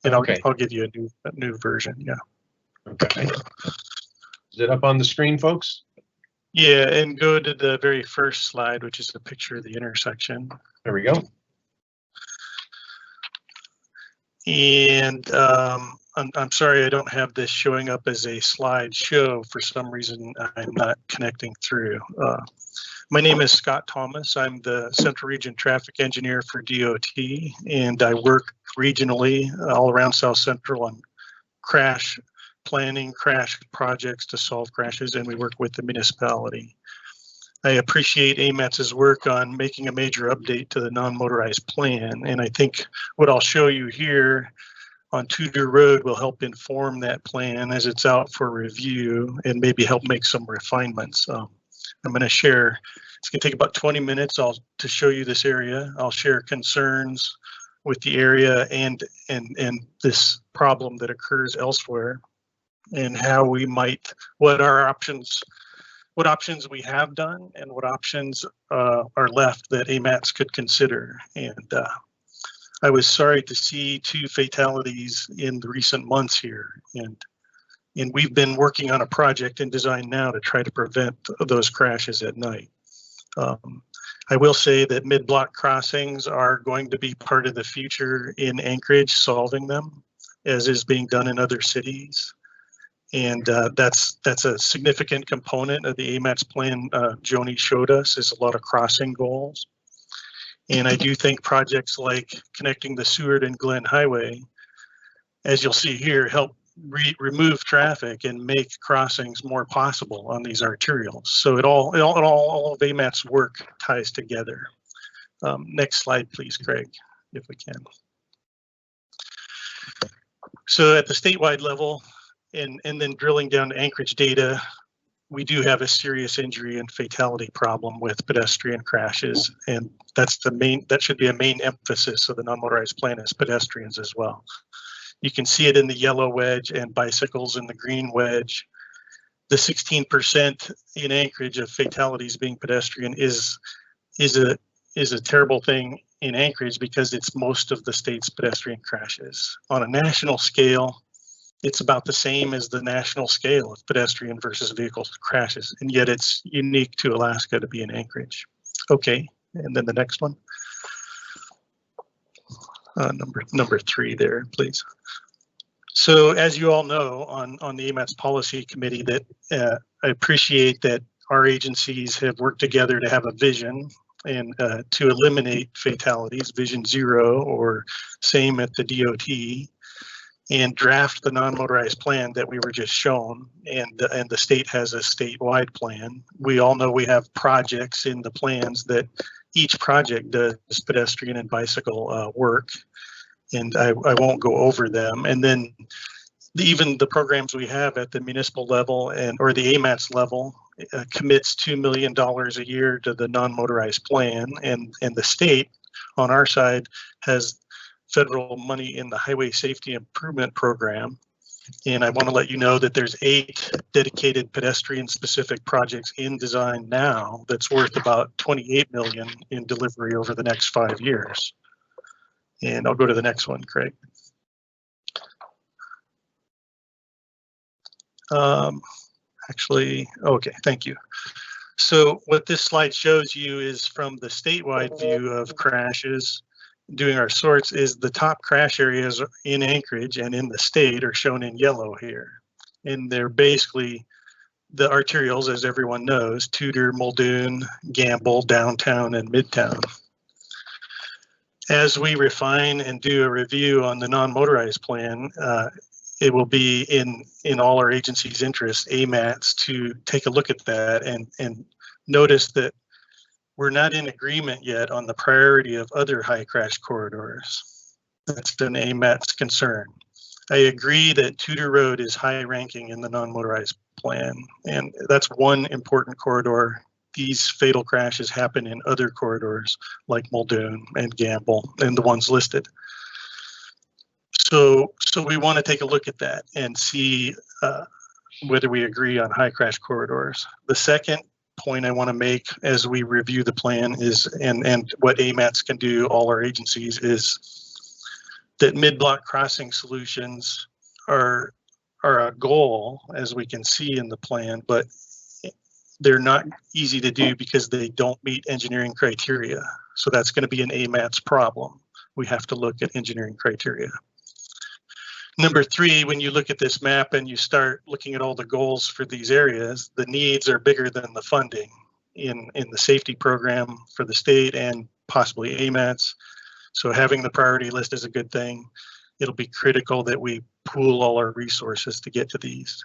And Okay. I'll give you a new version. Yeah. Okay. Is it up on the screen, folks? Yeah, and go to the very first slide, which is the picture of the intersection. There we go. And I'm sorry I don't have this showing up as a slideshow. For some reason, I'm not connecting through. My name is Scott Thomas. I'm the Central Region Traffic Engineer for DOT, and I work regionally all around South Central on crash planning, crash projects to solve crashes, and we work with the municipality. I appreciate AMATS's work on making a major update to the non-motorized plan, and I think what I'll show you here on Tudor Road will help inform that plan as it's out for review and maybe help make some refinements. I'm going to share, it's going to take about 20 minutes to show you this area. I'll share concerns with the area and this problem that occurs elsewhere, and how we might, what options we have done and what options are left that AMATS could consider. And I was sorry to see 2 fatalities in the recent months here, and we've been working on a project in design now to try to prevent those crashes at night. I will say that mid-block crossings are going to be part of the future in Anchorage, solving them, as is being done in other cities. And that's a significant component of the AMATS plan Joni showed us, is a lot of crossing goals. And I do think projects like connecting the Seward and Glen Highway, as you'll see here, help remove traffic and make crossings more possible on these arterials. So all of AMATS work ties together. Next slide, please, Craig, if we can. So at the statewide level, and then drilling down to Anchorage data, we do have a serious injury and fatality problem with pedestrian crashes, and that should be a main emphasis of the non-motorized plan, is pedestrians as well. You can see it in the yellow wedge and bicycles in the green wedge. The 16% in Anchorage of fatalities being pedestrian is a terrible thing in Anchorage because it's most of the state's pedestrian crashes. On a national scale, it's about the same as the national scale of pedestrian versus vehicle crashes, and yet it's unique to Alaska to be in Anchorage. Okay, and then the next one. Number 3 there, please. So as you all know, on the AMATS policy committee, that I appreciate that our agencies have worked together to have a vision and to eliminate fatalities, Vision 0, or same at the DOT, and draft the non-motorized plan that we were just shown, and the state has a statewide plan. We all know we have projects in the plans that each project does pedestrian and bicycle work, and I won't go over them. And then even the programs we have at the municipal level or the AMATS level commits $2 million a year to the non-motorized plan, and the state on our side has federal money in the Highway Safety Improvement Program. And I want to let you know that there's 8 dedicated pedestrian specific projects in design now that's worth about $28 million in delivery over the next 5 years. And I'll go to the next one, Craig. Actually, okay, thank you. So what this slide shows you is from the statewide view of crashes. Doing our sorts is the top crash areas in Anchorage and in the state are shown in yellow here. And they're basically the arterials, as everyone knows, Tudor, Muldoon, Gamble, Downtown, and Midtown. As we refine and do a review on the non-motorized plan, it will be in all our agencies' interest, AMATS, to take a look at that and notice that we're not in agreement yet on the priority of other high crash corridors. That's an AMATS concern. I agree that Tudor Road is high ranking in the non-motorized plan, and that's one important corridor. These fatal crashes happen in other corridors like Muldoon and Gamble and the ones listed. So we want to take a look at that and see whether we agree on high crash corridors. The second point I want to make as we review the plan is, and what AMATS can do, all our agencies, is that mid-block crossing solutions are a goal, as we can see in the plan, but they're not easy to do because they don't meet engineering criteria. So that's going to be an AMATS problem. We have to look at engineering criteria. Number three, when you look at this map and you start looking at all the goals for these areas, the needs are bigger than the funding in the safety program for the state and possibly AMATS. So having the priority list is a good thing. It'll be critical that we pool all our resources to get to these.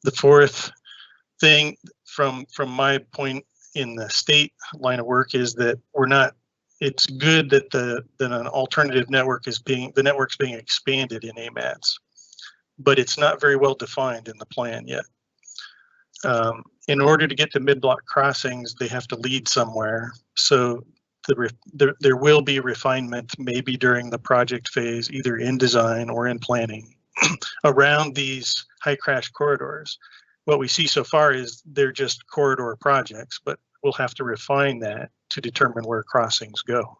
The fourth thing from my point in the state line of work is that it's good that that an alternative network the network's being expanded in AMATS, but it's not very well defined in the plan yet. In order to get to mid-block crossings, they have to lead somewhere. So there will be refinement maybe during the project phase, either in design or in planning around these high crash corridors. What we see so far is they're just corridor projects, but we'll have to refine that to determine where crossings go.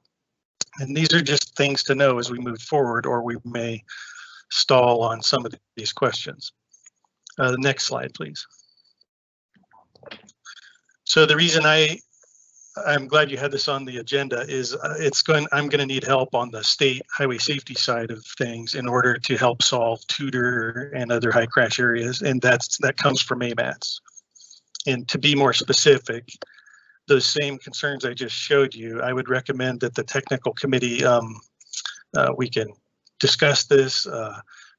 And these are just things to know as we move forward, or we may stall on some of these questions. The next slide, please. So the reason I'm glad you had this on the agenda is I'm going to need help on the state highway safety side of things in order to help solve Tudor and other high crash areas, and that comes from AMATS. And to be more specific, those same concerns I just showed you, I would recommend that the technical committee, we can discuss this,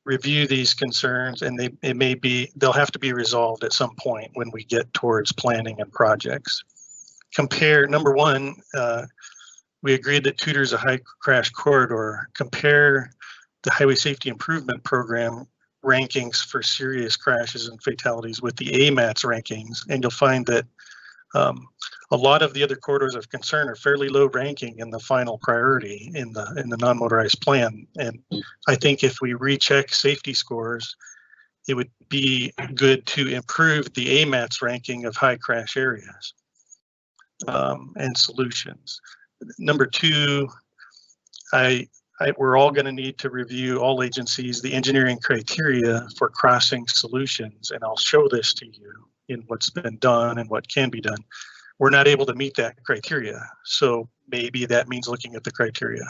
review these concerns, and they'll have to be resolved at some point when we get towards planning and projects. Number one, we agreed that Tudor is a high crash corridor. Compare the Highway Safety Improvement Program rankings for serious crashes and fatalities with the AMATS rankings, and you'll find that a lot of the other corridors of concern are fairly low ranking in the final priority in the non-motorized plan. And I think if we recheck safety scores, it would be good to improve the AMATS ranking of high crash areas and solutions. Number two, we're all going to need to review, all agencies, the engineering criteria for crossing solutions, and I'll show this to you in what's been done and what can be done. We're not able to meet that criteria, so maybe that means looking at the criteria.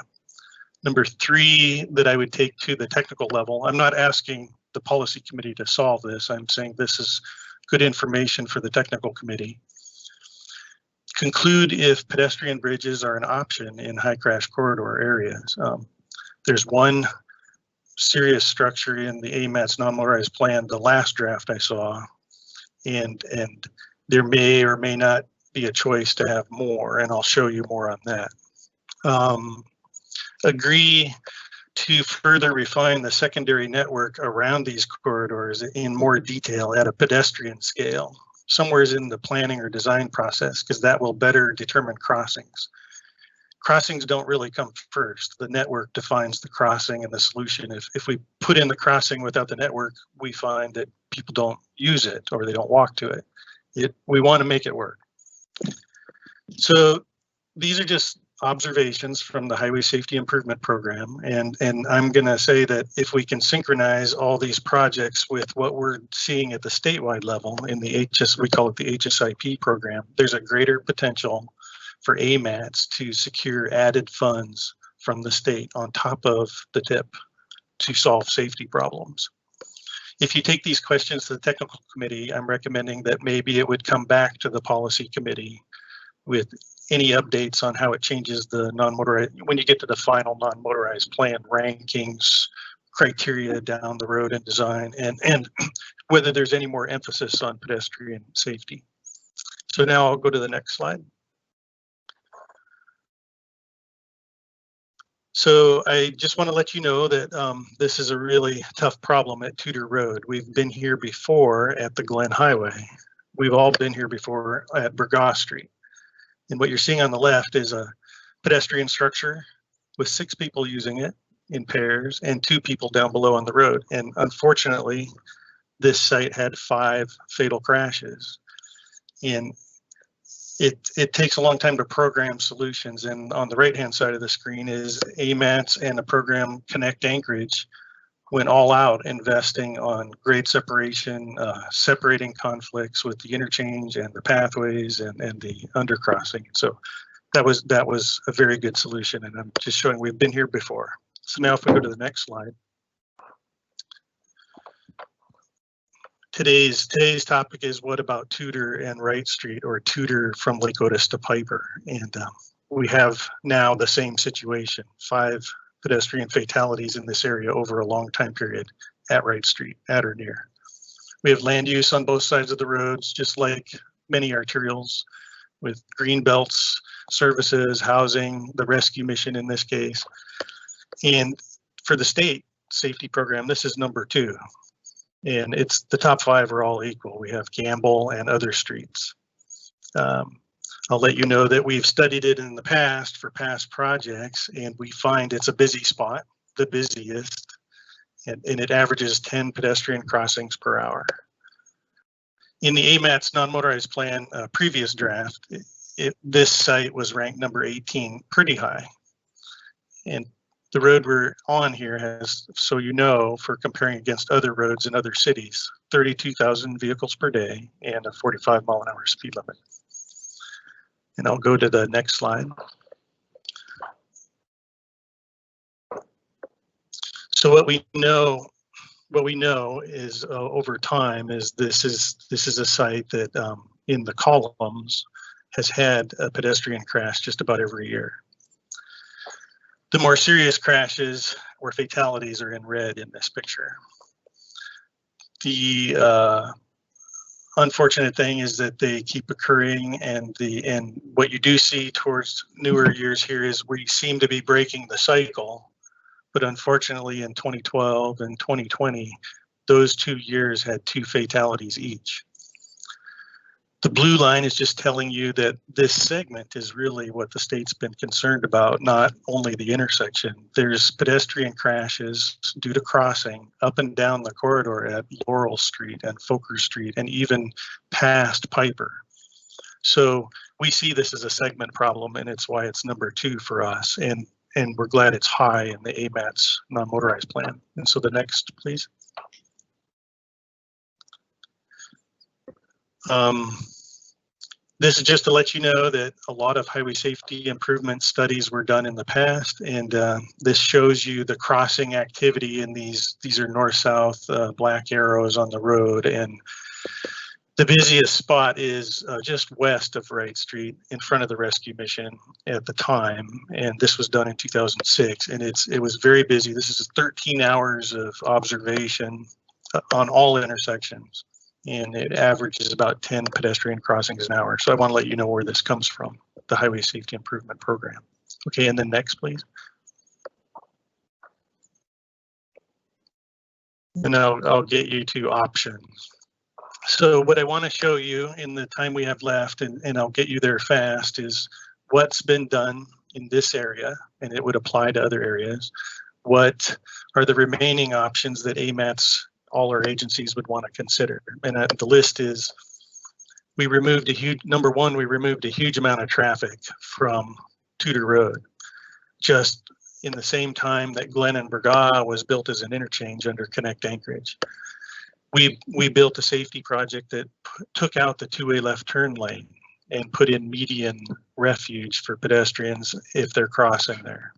Number three, that I would take to the technical level, I'm not asking the policy committee to solve this, I'm saying this is good information for the technical committee. Conclude if pedestrian bridges are an option in high crash corridor areas. There's one serious structure in the AMATS non-motorized plan, the last draft I saw, and there may or may not be a choice to have more, and I'll show you more on that. Agree to further refine the secondary network around these corridors in more detail at a pedestrian scale, somewhere in the planning or design process, because that will better determine crossings. Crossings don't really come first. The network defines the crossing and the solution. If we put in the crossing without the network, we find that people don't use it or they don't walk to it. We want to make it work. So these are just observations from the Highway Safety Improvement Program, and I'm going to say that if we can synchronize all these projects with what we're seeing at the statewide level in the we call it the HSIP program, there's a greater potential for AMATS to secure added funds from the state on top of the TIP to solve safety problems. If you take these questions to the technical committee, I'm recommending that maybe it would come back to the policy committee with any updates on how it changes the non-motorized, when you get to the final non-motorized plan rankings, criteria down the road in design, and whether there's any more emphasis on pedestrian safety. So now I'll go to the next slide. So I just want to let you know that this is a really tough problem at Tudor Road. We've been here before at the Glen Highway. We've all been here before at Burgaw Street. And what you're seeing on the left is a pedestrian structure with 6 people using it in pairs and 2 people down below on the road. And unfortunately, this site had 5 fatal crashes. And it takes a long time to program solutions. And on the right-hand side of the screen is AMATS and the program Connect Anchorage went all out investing on grade separation, separating conflicts with the interchange and the pathways and the undercrossing. So that was a very good solution, and I'm just showing we've been here before. So now if we go to the next slide. Today's topic is what about Tudor and Wright Street, or Tudor from Lake Otis to Piper? And we have now the same situation, 5 pedestrian fatalities in this area over a long time period at Wright Street, at or near. We have land use on both sides of the roads, just like many arterials, with green belts, services, housing, the rescue mission in this case. And for the state safety program, this is number 2. And it's the top 5 are all equal. We have Gamble and other streets. I'll let you know that we've studied it in the past for past projects, and we find it's a busy spot, the busiest, and it averages 10 pedestrian crossings per hour. In the AMATS non-motorized plan previous draft, this site was ranked number 18, pretty high. And the road we're on here has, so you know, for comparing against other roads in other cities, 32,000 vehicles per day and a 45-mile-an-hour speed limit. And I'll go to the next slide. So what we know is over time is this is a site that in the columns has had a pedestrian crash just about every year. The more serious crashes or fatalities are in red in this picture. The unfortunate thing is that they keep occurring, and what you do see towards newer years here is we seem to be breaking the cycle, but unfortunately in 2012 and 2020, those 2 years had 2 fatalities each. The blue line is just telling you that this segment is really what the state's been concerned about, not only the intersection. There's pedestrian crashes due to crossing up and down the corridor at Laurel Street and Fokker Street and even past Piper. So we see this as a segment problem, and it's why it's number 2 for us. And we're glad it's high in the AMATS non-motorized plan. And so the next, please. This is just to let you know that a lot of highway safety improvement studies were done in the past, and this shows you the crossing activity in these are north-south black arrows on the road, and the busiest spot is just west of Wright Street in front of the rescue mission at the time, and this was done in 2006, and it was very busy. This is 13 hours of observation on all intersections, and it averages about 10 pedestrian crossings an hour. So I want to let you know where this comes from, the Highway Safety Improvement Program. Okay, and then next, please. And I'll get you to options. So what I want to show you in the time we have left, and I'll get you there fast, is what's been done in this area, and it would apply to other areas. What are the remaining options that AMATS, all our agencies, would want to consider? And the list is, we removed a huge, number 1, we removed a huge amount of traffic from Tudor Road, just in the same time that Glen and Burgaw was built as an interchange under Connect Anchorage. We built a safety project that took out the 2-way left turn lane and put in median refuge for pedestrians if they're crossing there.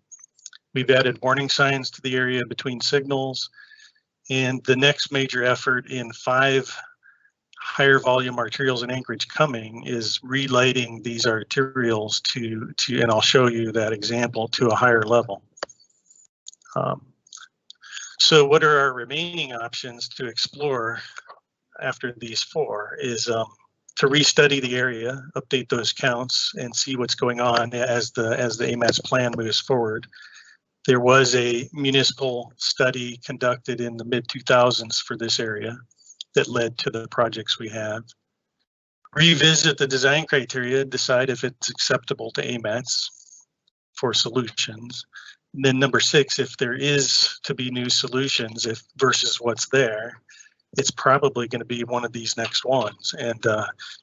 We've added warning signs to the area between signals, and the next major effort in 5 higher volume arterials in Anchorage coming is relighting these arterials to and I'll show you that example, to a higher level. So what are our remaining options to explore after these 4 is to restudy the area, update those counts, and see what's going on as the AMATS plan moves forward. There was a municipal study conducted in the mid-2000s for this area that led to the projects we have. Revisit the design criteria, decide if it's acceptable to AMATS for solutions. And then number 6, if there is to be new solutions versus what's there, it's probably going to be one of these next ones, and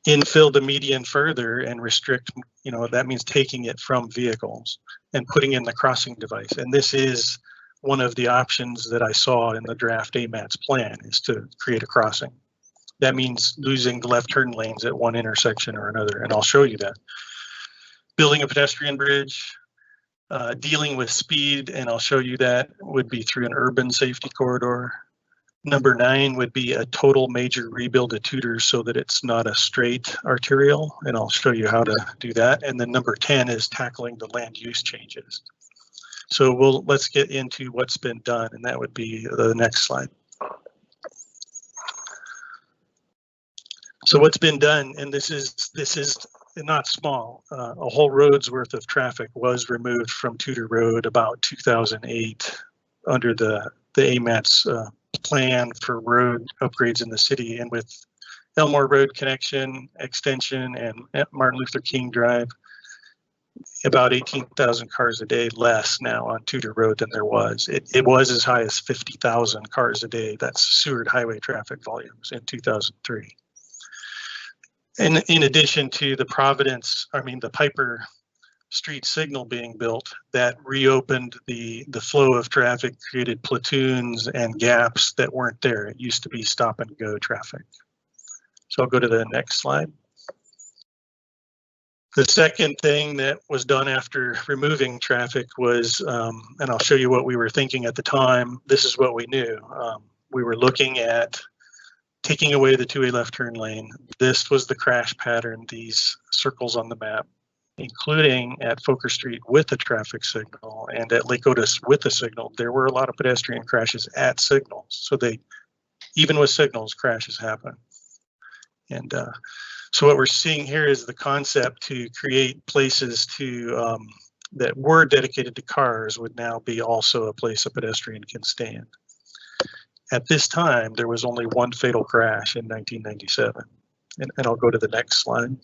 infill the median further and restrict, that means taking it from vehicles and putting in the crossing device. And this is one of the options that I saw in the draft AMATS plan, is to create a crossing. That means losing the left turn lanes at one intersection or another, and I'll show you that. Building a pedestrian bridge, dealing with speed, and I'll show you that would be through an urban safety corridor. Number 9 would be a total major rebuild of Tudor so that it's not a straight arterial, and I'll show you how to do that. And then number 10 is tackling the land use changes. So let's get into what's been done, and that would be the next slide. So what's been done, and this is not small. A whole road's worth of traffic was removed from Tudor Road about 2008 under the AMATS plan for road upgrades in the city, and with Elmore Road connection extension and Martin Luther King Drive, about 18,000 cars a day less now on Tudor Road than there was. It was as high as 50,000 cars a day. That's Seward highway traffic volumes in 2003. And in addition to the Piper Street signal being built, that reopened the flow of traffic, created platoons and gaps that weren't there. It used to be stop and go traffic. So I'll go to the next slide. The second thing that was done after removing traffic was, and I'll show you what we were thinking at the time. This is what we knew. We were looking at taking away the two-way left turn lane. This was the crash pattern, these circles on the map, including at Foker Street with a traffic signal and at Lake Otis with a signal. There were a lot of pedestrian crashes at signals. So even with signals, crashes happen. And so what we're seeing here is the concept to create places that were dedicated to cars would now be also a place a pedestrian can stand. At this time, there was only one fatal crash in 1997. And I'll go to the next slide.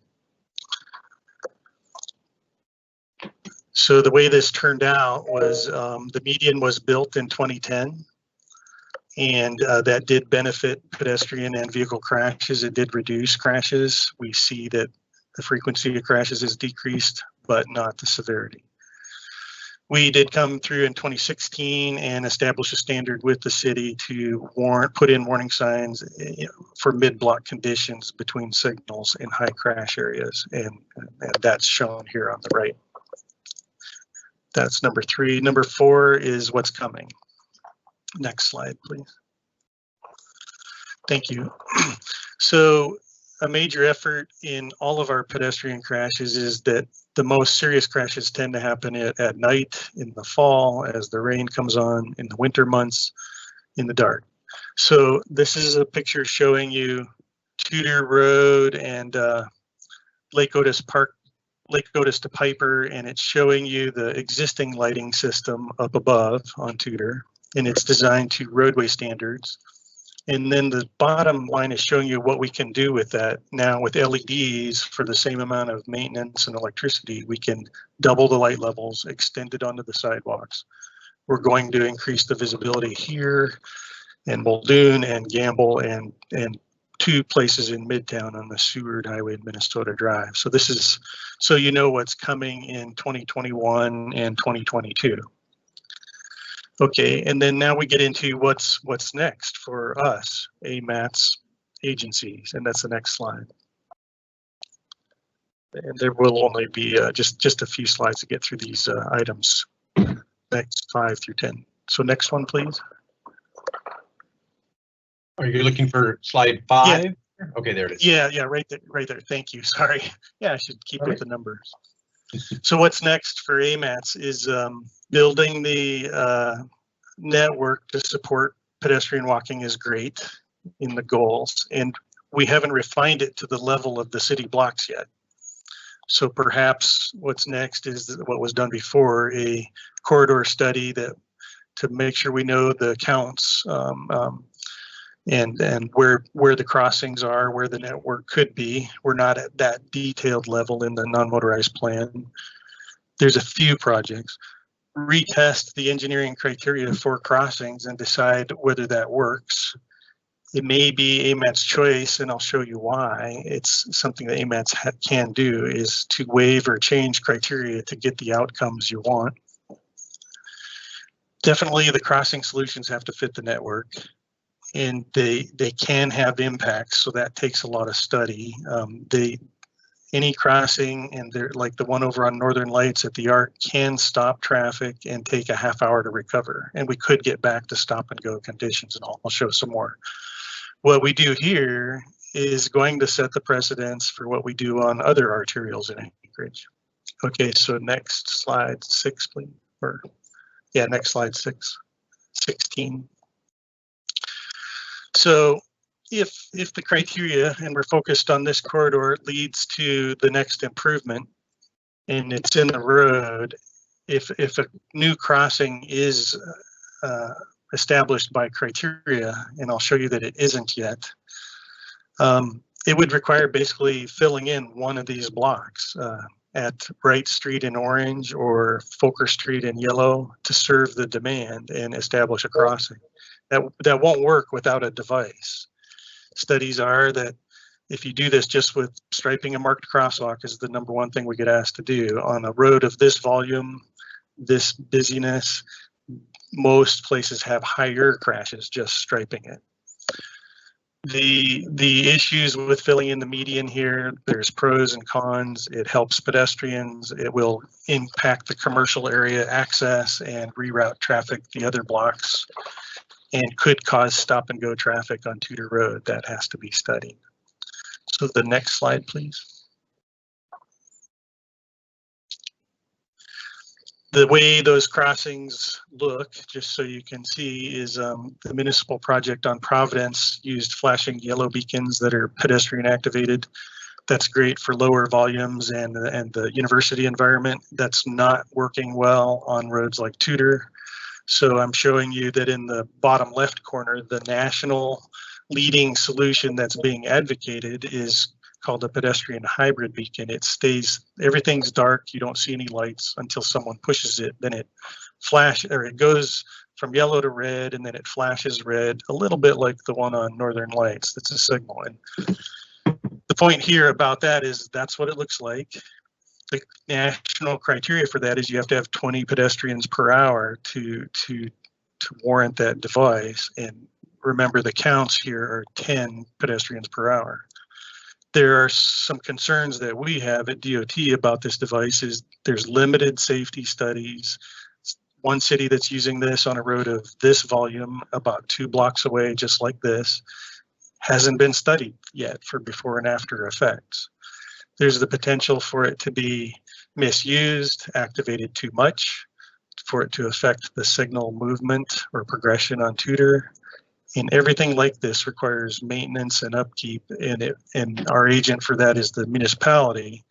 So the way this turned out was the median was built in 2010, and that did benefit pedestrian and vehicle crashes. It did reduce crashes. We see that the frequency of crashes is decreased, but not the severity. We did come through in 2016 and establish a standard with the city to put in warning signs for mid-block conditions between signals in high crash areas, and that's shown here on the right. That's number 3. Number 4 is what's coming. Next slide, please. Thank you. So a major effort in all of our pedestrian crashes is that the most serious crashes tend to happen at night, in the fall, as the rain comes on, in the winter months, in the dark. So this is a picture showing you Tudor Road and Lake Otis Park, Lake Otis to Piper, and it's showing you the existing lighting system up above on Tudor, and it's designed to roadway standards. And then the bottom line is showing you what we can do with that. Now with LEDs, for the same amount of maintenance and electricity, we can double the light levels, extend it onto the sidewalks. We're going to increase the visibility here in Muldoon and Gamble and 2 places in Midtown on the Seward Highway and Minnesota Drive. So this is so you know what's coming in 2021 and 2022. Okay, and then now we get into what's next for us, AMATS agencies, and that's the next slide. And there will only be just a few slides to get through these items, next 5 through 10. So next one, please. Are you looking for slide 5? Yeah. Okay, there it is. Yeah, right there. Thank you. Sorry. Yeah, I should keep with the numbers. So what's next for AMATS is building the network to support pedestrian walking is great in the goals, and we haven't refined it to the level of the city blocks yet. So perhaps what's next is what was done before, a corridor study that to make sure we know the counts and where the crossings are, where the network could be. We're not at that detailed level in the non-motorized plan. There's a few projects. Retest the engineering criteria for crossings and decide whether that works. It may be AMATS choice, and I'll show you why. It's something that AMATS can do, is to waive or change criteria to get the outcomes you want. Definitely the crossing solutions have to fit the network, and they can have impacts, so that takes a lot of study. any crossing, and they're like the one over on Northern Lights at the Arc, can stop traffic and take a half hour to recover. And we could get back to stop and go conditions, and I'll show some more. What we do here is going to set the precedence for what we do on other arterials in Anchorage. Okay, so next slide 6, please. Or yeah, next slide 16. So if the criteria, and we're focused on this corridor, leads to the next improvement and it's in the road, if a new crossing is established by criteria, and I'll show you that it isn't yet, it would require basically filling in one of these blocks at Wright Street in orange or Folker Street in yellow to serve the demand and establish a crossing. That won't work without a device. Studies are that if you do this just with striping a marked crosswalk is the #1 thing we get asked to do on a road of this volume, this busyness, most places have higher crashes just striping it. The issues with filling in the median here, there's pros and cons. It helps pedestrians. It will impact the commercial area access and reroute traffic the other blocks, and could cause stop and go traffic on Tudor Road. That has to be studied. So the next slide, please. The way those crossings look, just so you can see, is the municipal project on Providence used flashing yellow beacons that are pedestrian activated. That's great for lower volumes and the university environment. That's not working well on roads like Tudor. So I'm showing you that in the bottom left corner, the national leading solution that's being advocated is called a pedestrian hybrid beacon. It stays, everything's dark, you don't see any lights until someone pushes it, then it it goes from yellow to red, and then it flashes red, a little bit like the one on Northern Lights. That's a signal. And the point here about that is that's what it looks like. The national criteria for that is you have to have 20 pedestrians per hour to warrant that device. And remember, the counts here are 10 pedestrians per hour. There are some concerns that we have at DOT about this device. Is there's limited safety studies. One city that's using this on a road of this volume about 2 blocks away, just like this, hasn't been studied yet for before and after effects. There's the potential for it to be misused, activated too much, for it to affect the signal movement or progression on Tudor. And everything like this requires maintenance and upkeep, and our agent for that is the municipality.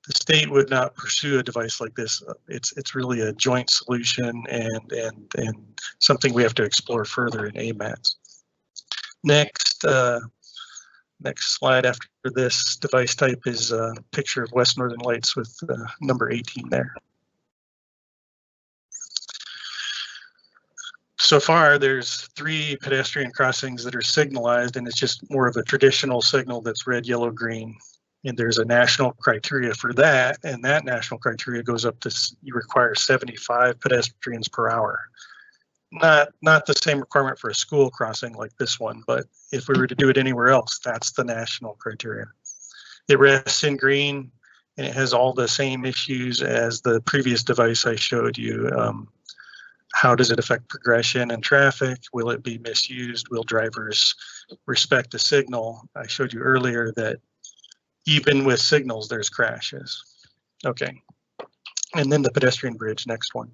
The state would not pursue a device like this. It's really a joint solution and something we have to explore further in AMATS. Next slide after this device type is a picture of West Northern Lights with number 18 there. So far, there's 3 pedestrian crossings that are signalized, and it's just more of a traditional signal that's red, yellow, green. And there's a national criteria for that, and that national criteria goes up to, you require 75 pedestrians per hour. Not the same requirement for a school crossing like this one, but if we were to do it anywhere else, that's the national criteria. It rests in green, and it has all the same issues as the previous device I showed you. How does it affect progression and traffic? Will it be misused? Will drivers respect the signal? I showed you earlier that even with signals, there's crashes. Okay, and then the pedestrian bridge, next one.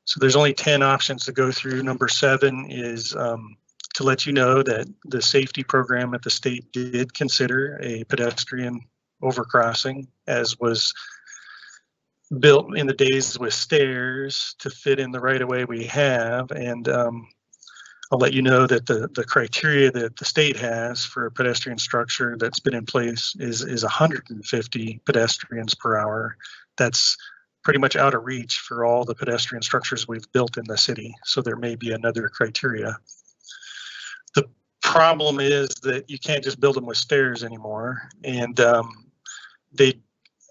So there's only 10 options to go through. Number 7 is to let you know that the safety program at the state did consider a pedestrian overcrossing, as was built in the days with stairs to fit in the right of way we have. And I'll let you know that the criteria that the state has for a pedestrian structure that's been in place is 150 pedestrians per hour. That's pretty much out of reach for all the pedestrian structures we've built in the city. So there may be another criteria. The problem is that you can't just build them with stairs anymore. And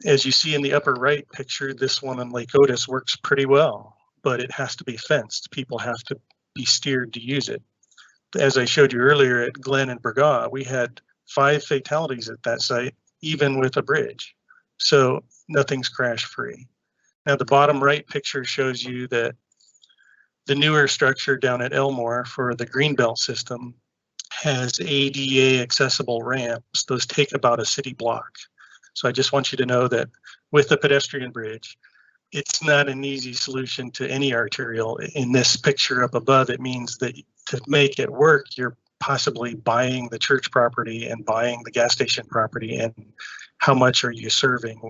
as you see in the upper right picture, this one on Lake Otis works pretty well, but it has to be fenced. People have to be steered to use it. As I showed you earlier at Glen and Burgaw, we had 5 fatalities at that site even with a bridge. So nothing's crash free. Now the bottom right picture shows you that the newer structure down at Elmore for the Greenbelt system has ADA accessible ramps. Those take about a city block. So I just want you to know that with the pedestrian bridge, it's not an easy solution to any arterial. In this picture up above, it means that to make it work, you're possibly buying the church property and buying the gas station property, and how much are you serving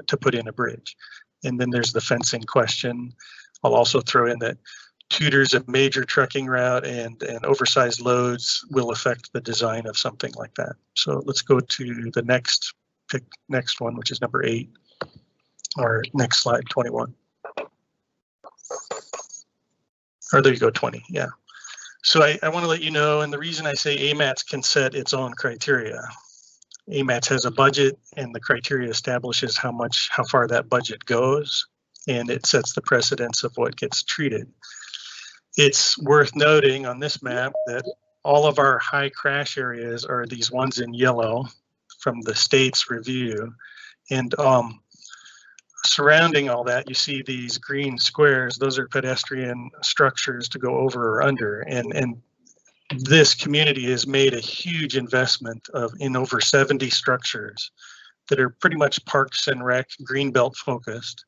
to put in a bridge? And then there's the fencing question. I'll also throw in that Tudor's a major trucking route, and oversized loads will affect the design of something like that. So let's go to the next one, which is number 8, or next slide, 21. Or there you go, 20, yeah. So I want to let you know, and the reason I say AMATS can set its own criteria. AMATS has a budget, and the criteria establishes how far that budget goes, and it sets the precedence of what gets treated. It's worth noting on this map that all of our high crash areas are these ones in yellow from the state's review. And surrounding all that, you see these green squares. Those are pedestrian structures to go over or under. And this community has made a huge investment in over 70 structures that are pretty much parks and rec, greenbelt focused,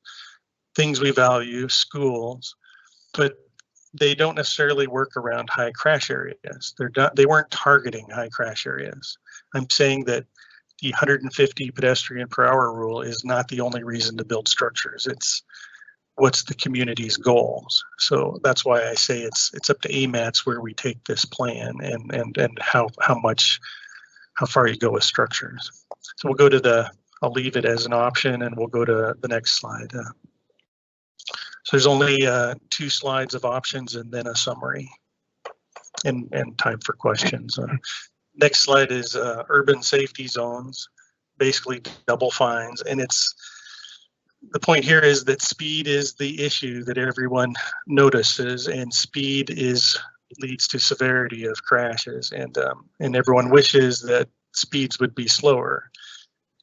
things we value, schools, but they don't necessarily work around high crash areas. They weren't targeting high crash areas. I'm saying that the 150 pedestrian per hour rule is not the only reason to build structures. It's what's the community's goals. So that's why I say it's up to AMATS where we take this plan and how far you go with structures. So we'll go to I'll leave it as an option, and we'll go to the next slide. So there's only 2 slides of options and then a summary and time for questions. Next slide is urban safety zones, basically double fines. And the point here is that speed is the issue that everyone notices, and speed leads to severity of crashes, and everyone wishes that speeds would be slower.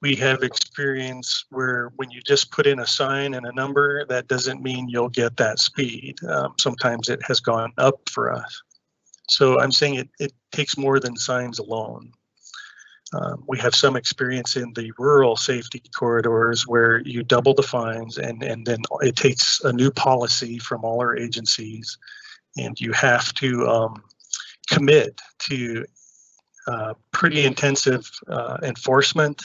We have experience where when you just put in a sign and a number, that doesn't mean you'll get that speed. Sometimes it has gone up for us. So I'm saying it takes more than signs alone. We have some experience in the rural safety corridors where you double the fines, and then it takes a new policy from all our agencies, and you have to commit to pretty intensive enforcement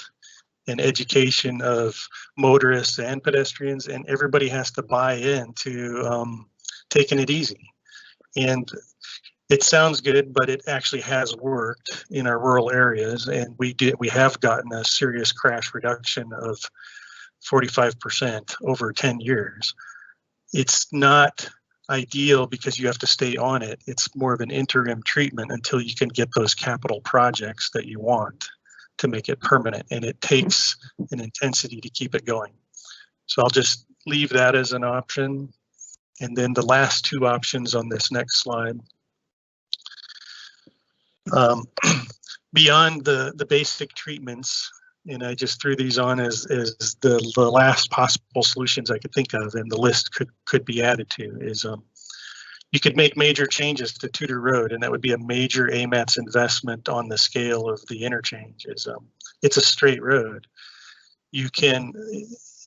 and education of motorists and pedestrians, and everybody has to buy in to taking it easy. And it sounds good, but it actually has worked in our rural areas, and we have gotten a serious crash reduction of 45% over 10 years. It's not ideal because you have to stay on it. It's more of an interim treatment until you can get those capital projects that you want to make it permanent, and it takes an intensity to keep it going. So I'll just leave that as an option. And then the last 2 options on this next slide. Beyond the basic treatments, and I just threw these on as the last possible solutions I could think of, and the list could be added to, is you could make major changes to Tudor Road, and that would be a major AMATS investment on the scale of the interchange. It's a straight road.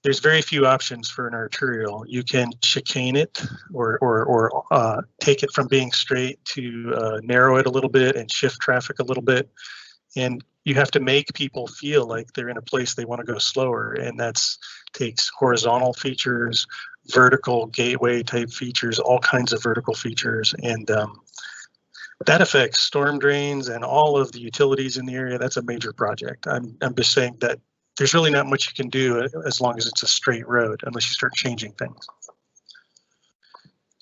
There's very few options for an arterial. You can chicane it or take it from being straight to narrow it a little bit and shift traffic a little bit. And you have to make people feel like they're in a place they want to go slower, and takes horizontal features, vertical gateway type features, all kinds of vertical features, and that affects storm drains and all of the utilities in the area. That's a major project. I'm just saying that there's really not much you can do as long as it's a straight road, unless you start changing things.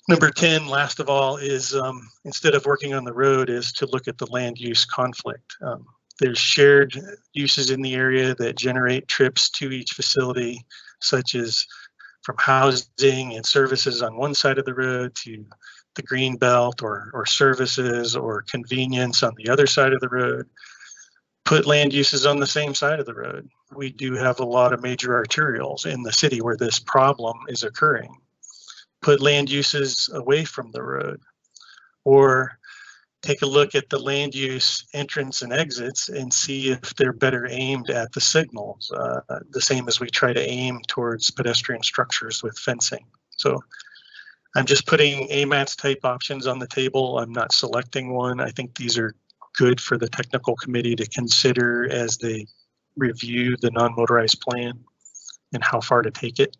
Number 10, last of all, is instead of working on the road, is to look at the land use conflict. There's shared uses in the area that generate trips to each facility, such as from housing and services on one side of the road to the green belt, or services or convenience on the other side of the road. Put land uses on the same side of the road. We do have a lot of major arterials in the city where this problem is occurring. Put land uses away from the road, or take a look at the land use entrance and exits and see if they're better aimed at the signals, the same as we try to aim towards pedestrian structures with fencing. So I'm just putting AMATS type options on the table. I'm not selecting one. I think these are good for the technical committee to consider as they review the non-motorized plan and how far to take it.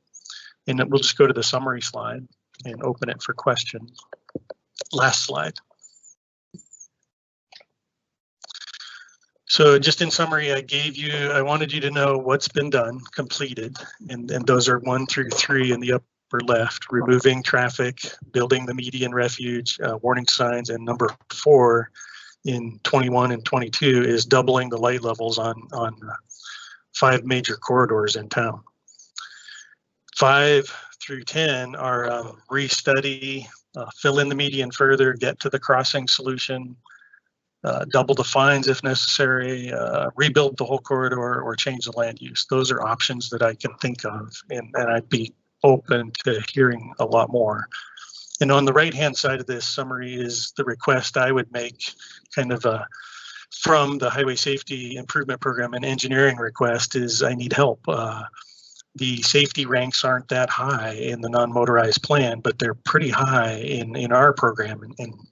And then we'll just go to the summary slide and open it for questions. Last slide. So just in summary, I wanted you to know what's been done, completed, and those are 1 through 3 in the upper left: removing traffic, building the median refuge, warning signs, and number 4 in 21 and 22 is doubling the light levels on 5 major corridors in town. 5 through 10 are restudy, fill in the median further, get to the crossing solution, double the fines if necessary, rebuild the whole corridor, or change the land use. Those are options that I can think of, and I'd be open to hearing a lot more. And on the right-hand side of this summary is the request I would make, kind of from the Highway Safety Improvement Program. An engineering request is I need help. The safety ranks aren't that high in the non-motorized plan, but they're pretty high in our program.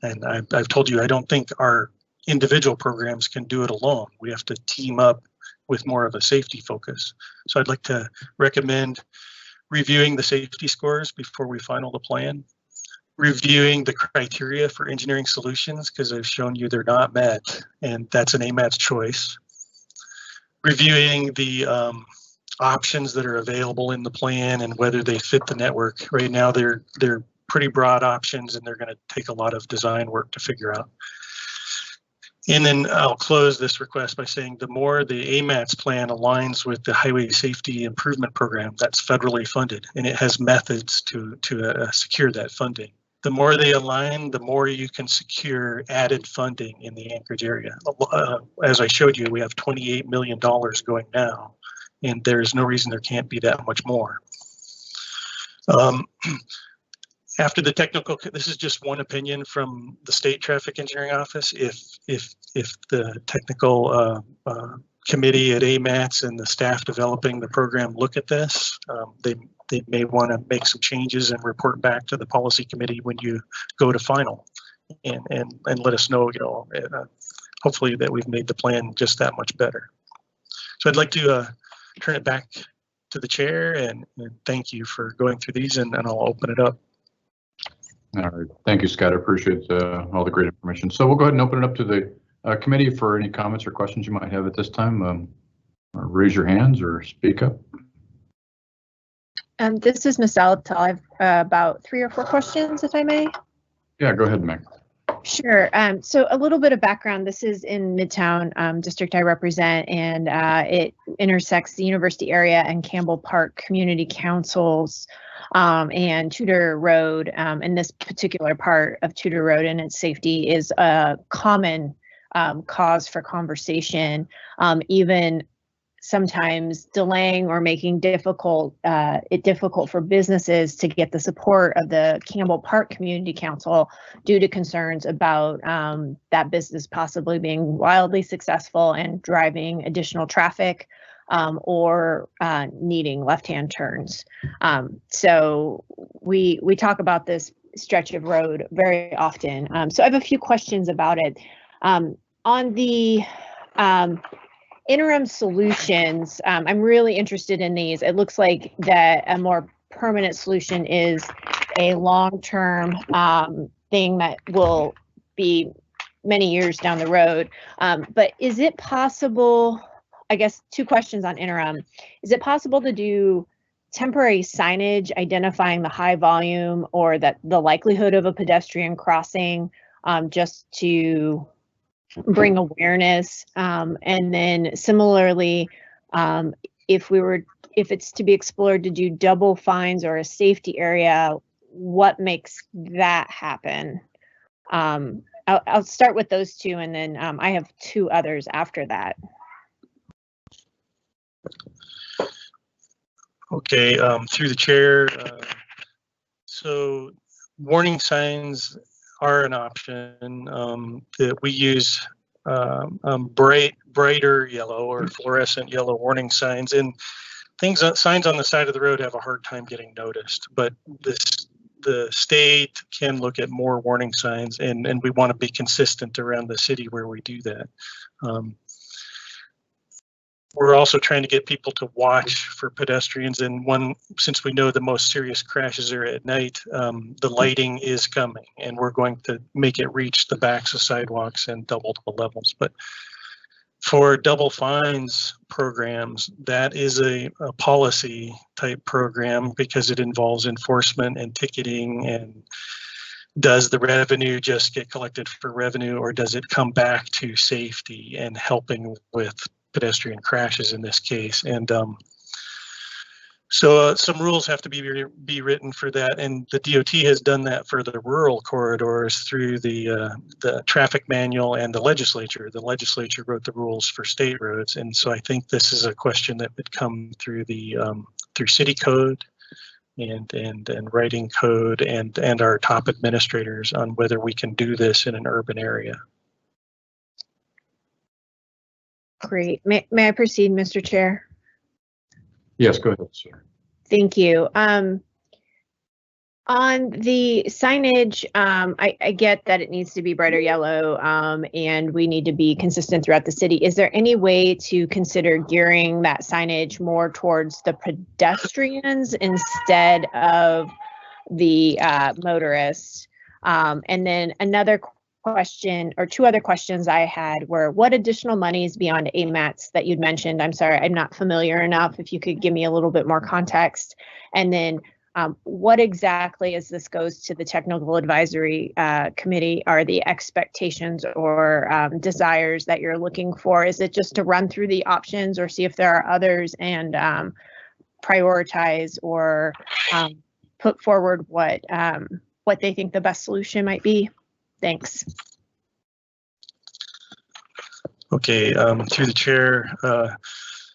And I've told you, I don't think our individual programs can do it alone. We have to team up with more of a safety focus. So I'd like to recommend reviewing the safety scores before we final the plan, reviewing the criteria for engineering solutions, because I've shown you they're not met, and that's an AMATS choice. Reviewing the options that are available in the plan and whether they fit the network. Right now, they're pretty broad options, and they're going to take a lot of design work to figure out. And then I'll close this request by saying the more the AMATS plan aligns with the Highway Safety Improvement Program that's federally funded, and it has methods to secure that funding. The more they align, the more you can secure added funding in the Anchorage area. As I showed you, we have $28 million going now, and there's no reason there can't be that much more. After the technical, this is just one opinion from the State Traffic Engineering Office. If the technical committee at AMATS and the staff developing the program look at this, they may want to make some changes and report back to the policy committee when you go to final, and let us know, hopefully that we've made the plan just that much better. So I'd like to turn it back to the chair and thank you for going through these, and I'll open it up. All right, thank you, Scott. I appreciate all the great information. So we'll go ahead and open it up to the committee for any comments or questions you might have at this time. Raise your hands or speak up. This is Ms. Alatal. I have about 3 or 4 questions, if I may. Yeah, go ahead, Meg. Sure. So a little bit of background. This is in Midtown district I represent, and it intersects the university area and Campbell Park Community Councils and Tudor Road. And this particular part of Tudor Road and its safety is a common cause for conversation, even sometimes delaying or making it difficult for businesses to get the support of the Campbell Park Community Council due to concerns about that business possibly being wildly successful and driving additional traffic or needing left-hand turns. So we talk about this stretch of road very often. So I have a few questions about it. On the interim solutions, I'm really interested in these. It looks like that a more permanent solution is a long-term thing that will be many years down the road. But is it possible, I guess 2 questions on interim. Is it possible to do temporary signage identifying the high volume or that the likelihood of a pedestrian crossing just to bring awareness, and then similarly, if it's to be explored to do double fines or a safety area, what makes that happen? I'll start with those 2, and then I have 2 others after that. Okay, through the chair. So warning signs are an option that we use. Brighter yellow or fluorescent yellow warning signs, and signs on the side of the road have a hard time getting noticed, but the state can look at more warning signs, and we want to be consistent around the city where we do that. We're also trying to get people to watch for pedestrians, and since we know the most serious crashes are at night, the lighting is coming, and we're going to make it reach the backs of sidewalks and double the levels. But for double fines programs, that is a policy type program because it involves enforcement and ticketing. And does the revenue just get collected for revenue, or does it come back to safety and helping with pedestrian crashes in this case? And so some rules have to be written for that, and the DOT has done that for the rural corridors through the traffic manual and the legislature. The legislature wrote the rules for state roads, and so I think this is a question that would come through the through city code and writing code and our top administrators on whether we can do this in an urban area. Great. May I proceed, Mr. Chair? Yes, go ahead, sir. Thank you. On the signage, I get that it needs to be brighter yellow and we need to be consistent throughout the city. Is there any way to consider gearing that signage more towards the pedestrians instead of the motorists? And then another question, or two other questions I had were, what additional monies beyond AMATS that you'd mentioned? I'm sorry, I'm not familiar enough. If you could give me a little bit more context. And then what exactly, as this goes to the technical advisory committee, are the expectations or desires that you're looking for? Is it just to run through the options or see if there are others and prioritize or put forward what they think the best solution might be? Thanks. Okay, through the chair.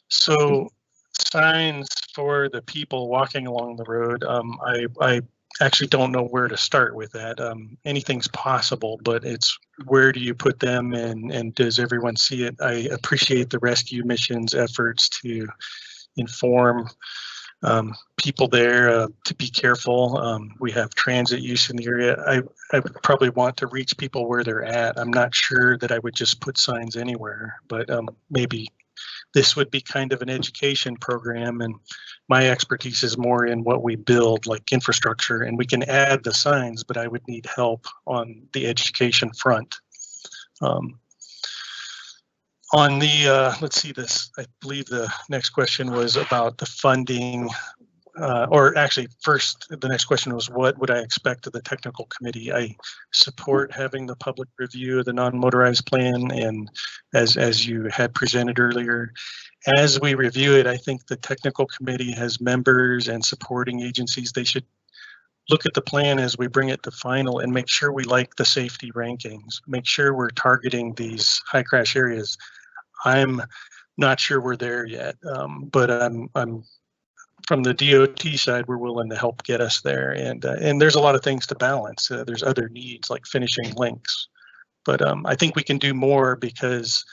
So signs for the people walking along the road. I actually don't know where to start with that. Anything's possible, but it's where do you put them and does everyone see it? I appreciate the rescue mission's efforts to inform people there to be careful. We have transit use in the area. I would probably want to reach people where they're at. I'm not sure that I would just put signs anywhere, but maybe this would be kind of an education program, and my expertise is more in what we build, like infrastructure, and we can add the signs, but I would need help on the education front. On the, let's see this, I believe the next question was about the funding, or actually first, the next question was what would I expect of the technical committee? I support having the public review of the non-motorized plan, and as you had presented earlier, as we review it, I think the technical committee has members and supporting agencies. They should look at the plan as we bring it to final and make sure we like the safety rankings, make sure we're targeting these high crash areas. I'm not sure we're there yet, but I'm from the DOT side, we're willing to help get us there. And there's a lot of things to balance. There's other needs like finishing links, but I think we can do more because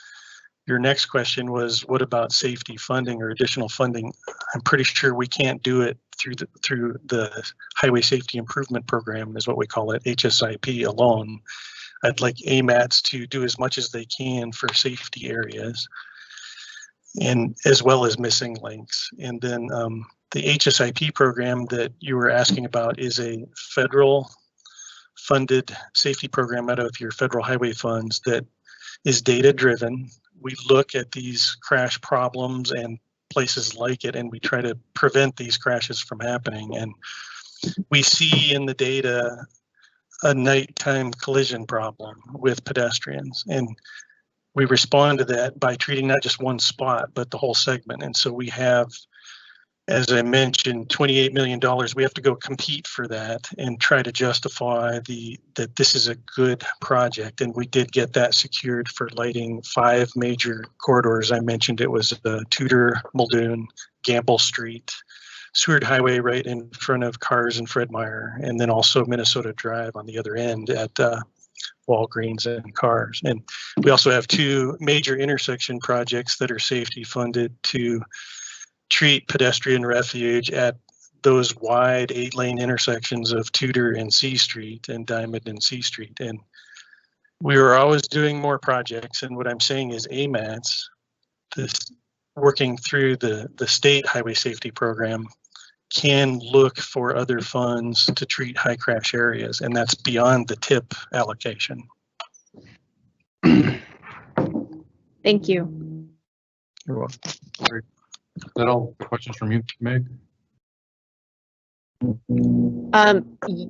your next question was, what about safety funding or additional funding? I'm pretty sure we can't do it through the Highway Safety Improvement Program, is what we call it, HSIP alone. I'd like AMATS to do as much as they can for safety areas, and as well as missing links. And then the HSIP program that you were asking about is a federal funded safety program out of your federal highway funds that is data driven. We look at these crash problems and places like it, and we try to prevent these crashes from happening. And we see in the data a nighttime collision problem with pedestrians, and we respond to that by treating not just one spot but the whole segment. And so we have, as I mentioned, $28 million. We have to go compete for that and try to justify that this is a good project. And we did get that secured for lighting 5 major corridors. I mentioned it was the Tudor, Muldoon, Gamble Street, Seward Highway right in front of Cars and Fred Meyer, and then also Minnesota Drive on the other end at Walgreens and Cars. And we also have 2 major intersection projects that are safety funded to treat pedestrian refuge at those wide 8-lane intersections of Tudor and C Street and Diamond and C Street. And we were always doing more projects. And what I'm saying is AMATS, this working through the state highway safety program, can look for other funds to treat high crash areas, and that's beyond the TIP allocation. Thank you. You're welcome. Is that all the questions from you, Meg?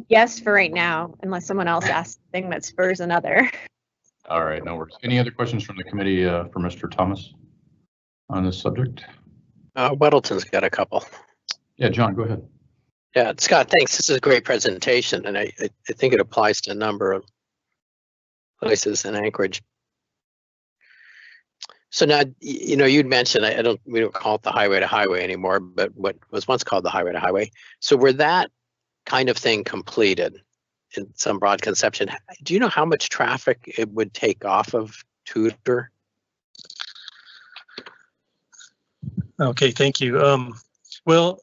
Yes, for right now, unless someone else asks something that spurs another. All right, no worries. Any other questions from the committee for Mr. Thomas on this subject? Weddleton's got a couple. Yeah, John, go ahead. Yeah, Scott, thanks. This is a great presentation, and I think it applies to a number of places in Anchorage. So now, you know, you'd mentioned, we don't call it the highway to highway anymore, but what was once called the highway to highway. So were that kind of thing completed in some broad conception, do you know how much traffic it would take off of Tudor? Okay, thank you. Well,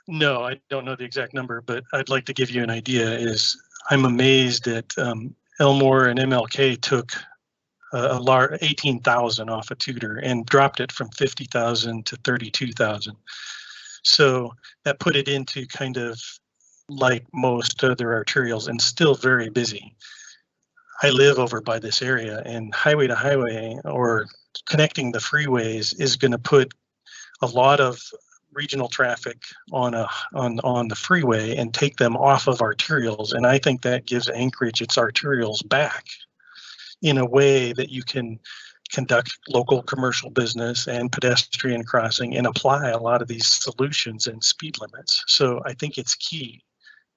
no, I don't know the exact number, but I'd like to give you an idea. Is I'm amazed that Elmore and MLK took a large 18,000 off of Tudor and dropped it from 50,000 to 32,000. So that put it into kind of like most other arterials and still very busy. I live over by this area, and highway to highway or connecting the freeways is going to put a lot of regional traffic on the freeway and take them off of arterials. And I think that gives Anchorage its arterials back in a way that you can conduct local commercial business and pedestrian crossing and apply a lot of these solutions and speed limits. So I think it's key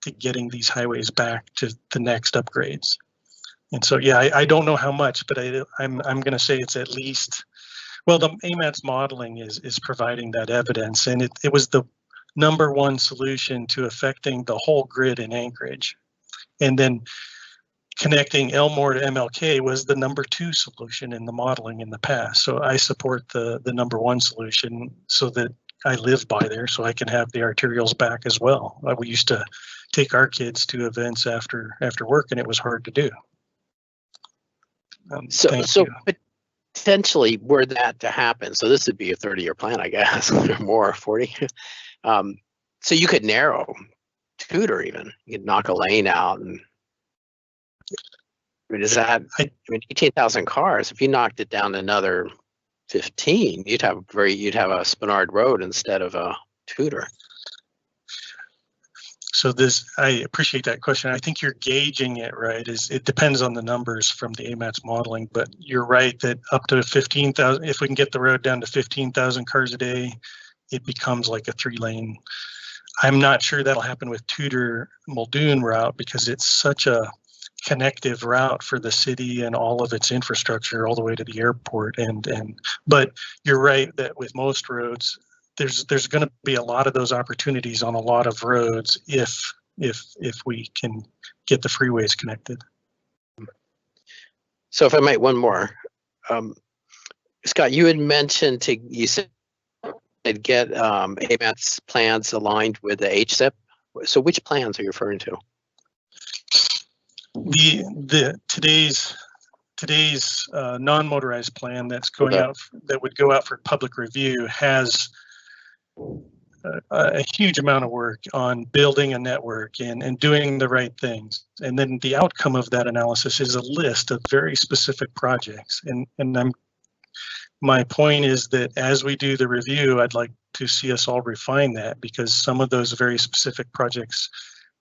to getting these highways back to the next upgrades. And so, yeah, I don't know how much, but I'm going to say it's at least, well, the AMATS modeling is providing that evidence, and it was the #1 solution to affecting the whole grid in Anchorage. And then connecting Elmore to MLK was the #2 solution in the modeling in the past. So I support the #1 solution so that I live by there so I can have the arterials back as well. We used to take our kids to events after work, and it was hard to do. So potentially were that to happen, so this would be a 30-year plan, I guess, or more, 40. So you could narrow Tudor even. You could knock a lane out, and I mean, is that? I mean, 18,000 cars. If you knocked it down to another 15, you'd have a Spenard Road instead of a Tudor. So I appreciate that question. I think you're gauging it right. It depends on the numbers from the AMATS modeling, but you're right that up to 15,000, if we can get the road down to 15,000 cars a day, it becomes like a 3-lane. I'm not sure that'll happen with Tudor Muldoon route because it's such a connective route for the city and all of its infrastructure all the way to the airport. But you're right that with most roads, there's going to be a lot of those opportunities on a lot of roads if we can get the freeways connected. So if I might, one more. Scott, you had mentioned you said get AMATS plans aligned with the HSIP. So which plans are you referring to? Today's non-motorized plan that's going out, that would go out for public review, has a huge amount of work on building a network and doing the right things. And then the outcome of that analysis is a list of very specific projects. And my point is that as we do the review, I'd like to see us all refine that, because some of those very specific projects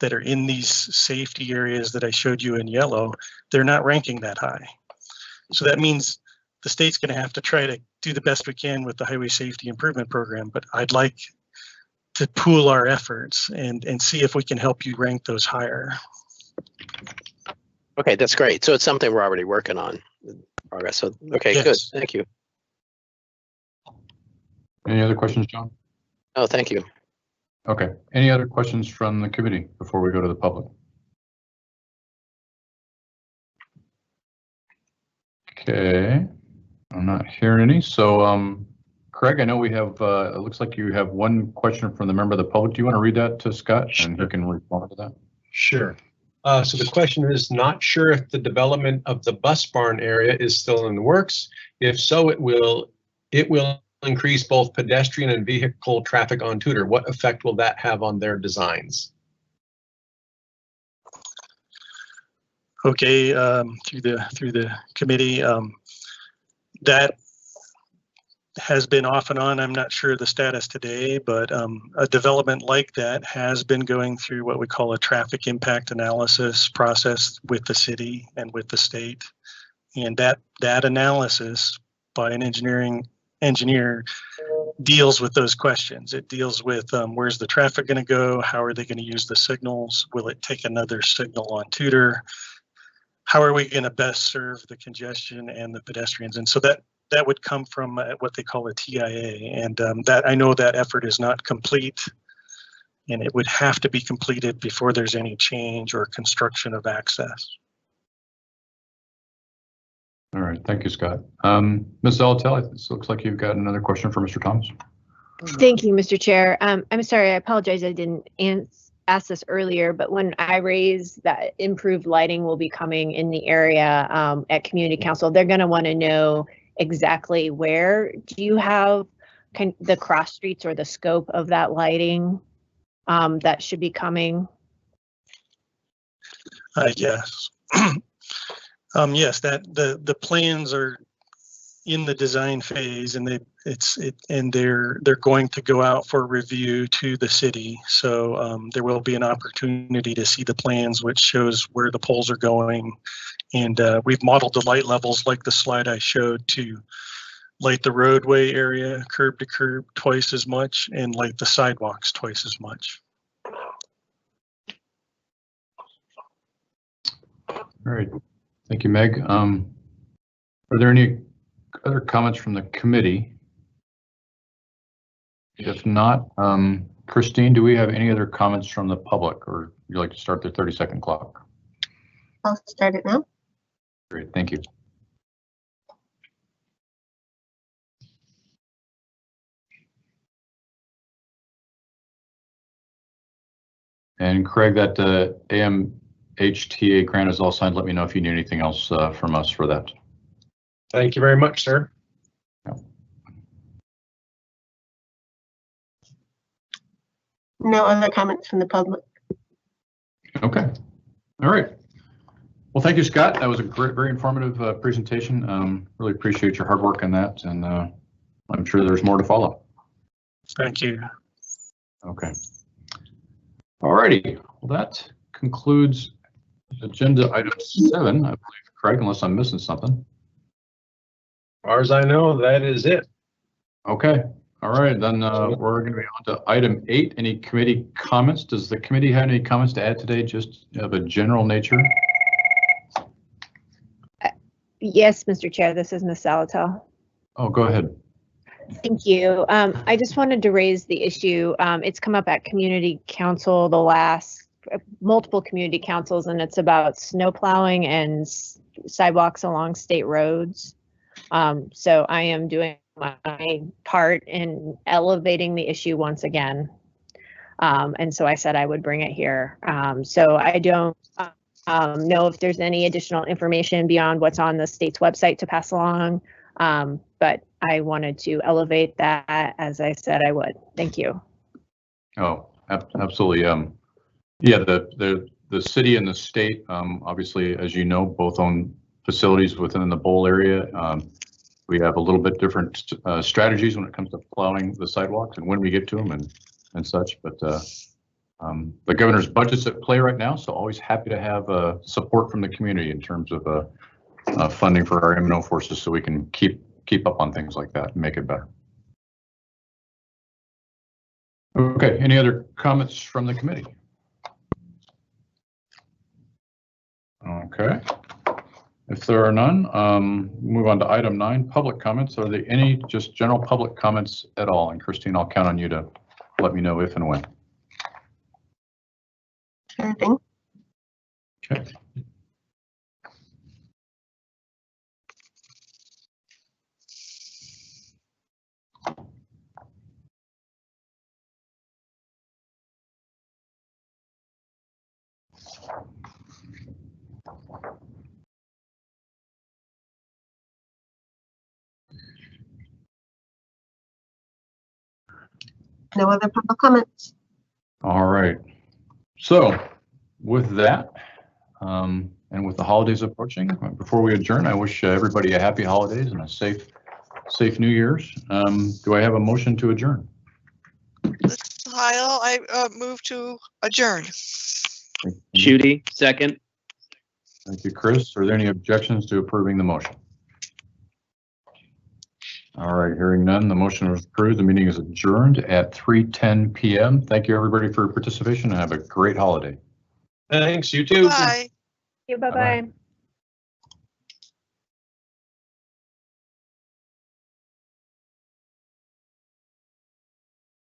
that are in these safety areas that I showed you in yellow, they're not ranking that high. So that means the state's going to have to try to do the best we can with the Highway Safety Improvement Program, but I'd like to pool our efforts and see if we can help you rank those higher. Okay, that's great. So it's something we're already working on in progress. So, okay, yes. Good. Thank you. Any other questions, John? Oh, thank you. Okay, any other questions from the committee before we go to the public? Okay, I'm not hearing any. So, Craig, I know we have, it looks like you have one question from the member of the public. Do you want to read that to Scott and he can respond to that? Sure. So the question is, not sure if the development of the bus barn area is still in the works. If so, it will increase both pedestrian and vehicle traffic on Tudor. What effect will that have on their designs? Okay, through the committee, that has been off and on. I'm not sure the status today, but a development like that has been going through what we call a traffic impact analysis process with the city and with the state. And that analysis by an engineer deals with those questions. It deals with where's the traffic going to go? How are they going to use the signals? Will it take another signal on Tudor? How are we going to best serve the congestion and the pedestrians? And so that would come from what they call a TIA, and that I know that effort is not complete, and it would have to be completed before there's any change or construction of access. All right, thank you, Scott. Ms. Zalatel, it looks like you've got another question for Mr. Thomas. Thank you, Mr. Chair. I'm sorry, I apologize I didn't ask this earlier, but when I raised that improved lighting will be coming in the area at Community Council, they're going to want to know exactly where. Do you have the cross streets or the scope of that lighting that should be coming? Yes. Yes, that the plans are in the design phase, and they're going to go out for review to the city. So there will be an opportunity to see the plans, which shows where the poles are going. And we've modeled the light levels like the slide I showed to light the roadway area curb to curb twice as much and light the sidewalks twice as much. All right, thank you, Meg. Are there any other comments from the committee? If not, Christine, do we have any other comments from the public, or would you like to start the 30-second clock? I'll start it now. Great, thank you. And Craig, that AMHTA grant is all signed. Let me know if you need anything else from us for that. Thank you very much, sir. No other comments from the public. Okay, all right. Well, thank you, Scott. That was a great, very informative presentation. Really appreciate your hard work on that, and I'm sure there's more to follow. Thank you. Okay. All righty. Well, that concludes agenda item 7, I believe, Craig, unless I'm missing something. As far as I know, that is it. Okay. All right, then we're going to be on to item 8. Any committee comments? Does the committee have any comments to add today, just of a general nature? Yes, Mr. Chair, this is Ms. Salatel. Oh, go ahead. Thank you. I just wanted to raise the issue. It's come up at Community Council, the last multiple community councils, and it's about snow plowing and sidewalks along state roads. So I am doing my part in elevating the issue once again. And so I said I would bring it here. So I don't know if there's any additional information beyond what's on the state's website to pass along. But I wanted to elevate that, as I said I would. Thank you. Oh, absolutely. Yeah, the city and the state, obviously, as you know, both own facilities within the bowl area. We have a little bit different strategies when it comes to plowing the sidewalks and when we get to them and such. But the governor's budget's at play right now, so always happy to have support from the community in terms of funding for our M&O forces, so we can keep up on things like that and make it better. Okay, any other comments from the committee? Okay, if there are none, move on to item 9, public comments. Are there any just general public comments at all? And Christine, I'll count on you to let me know if and when. Sure thing. Okay. No other public comments. All right. So with that, and with the holidays approaching, before we adjourn, I wish everybody a happy holidays and a safe New Year's. Do I have a motion to adjourn? This is Heil. I move to adjourn. Judy, second. Thank you, Chris. Are there any objections to approving the motion? All right, hearing none, the motion was approved. The meeting is adjourned at 3:10 p.m. Thank you, everybody, for your participation, and have a great holiday. Thanks, you too. Bye. Bye-bye.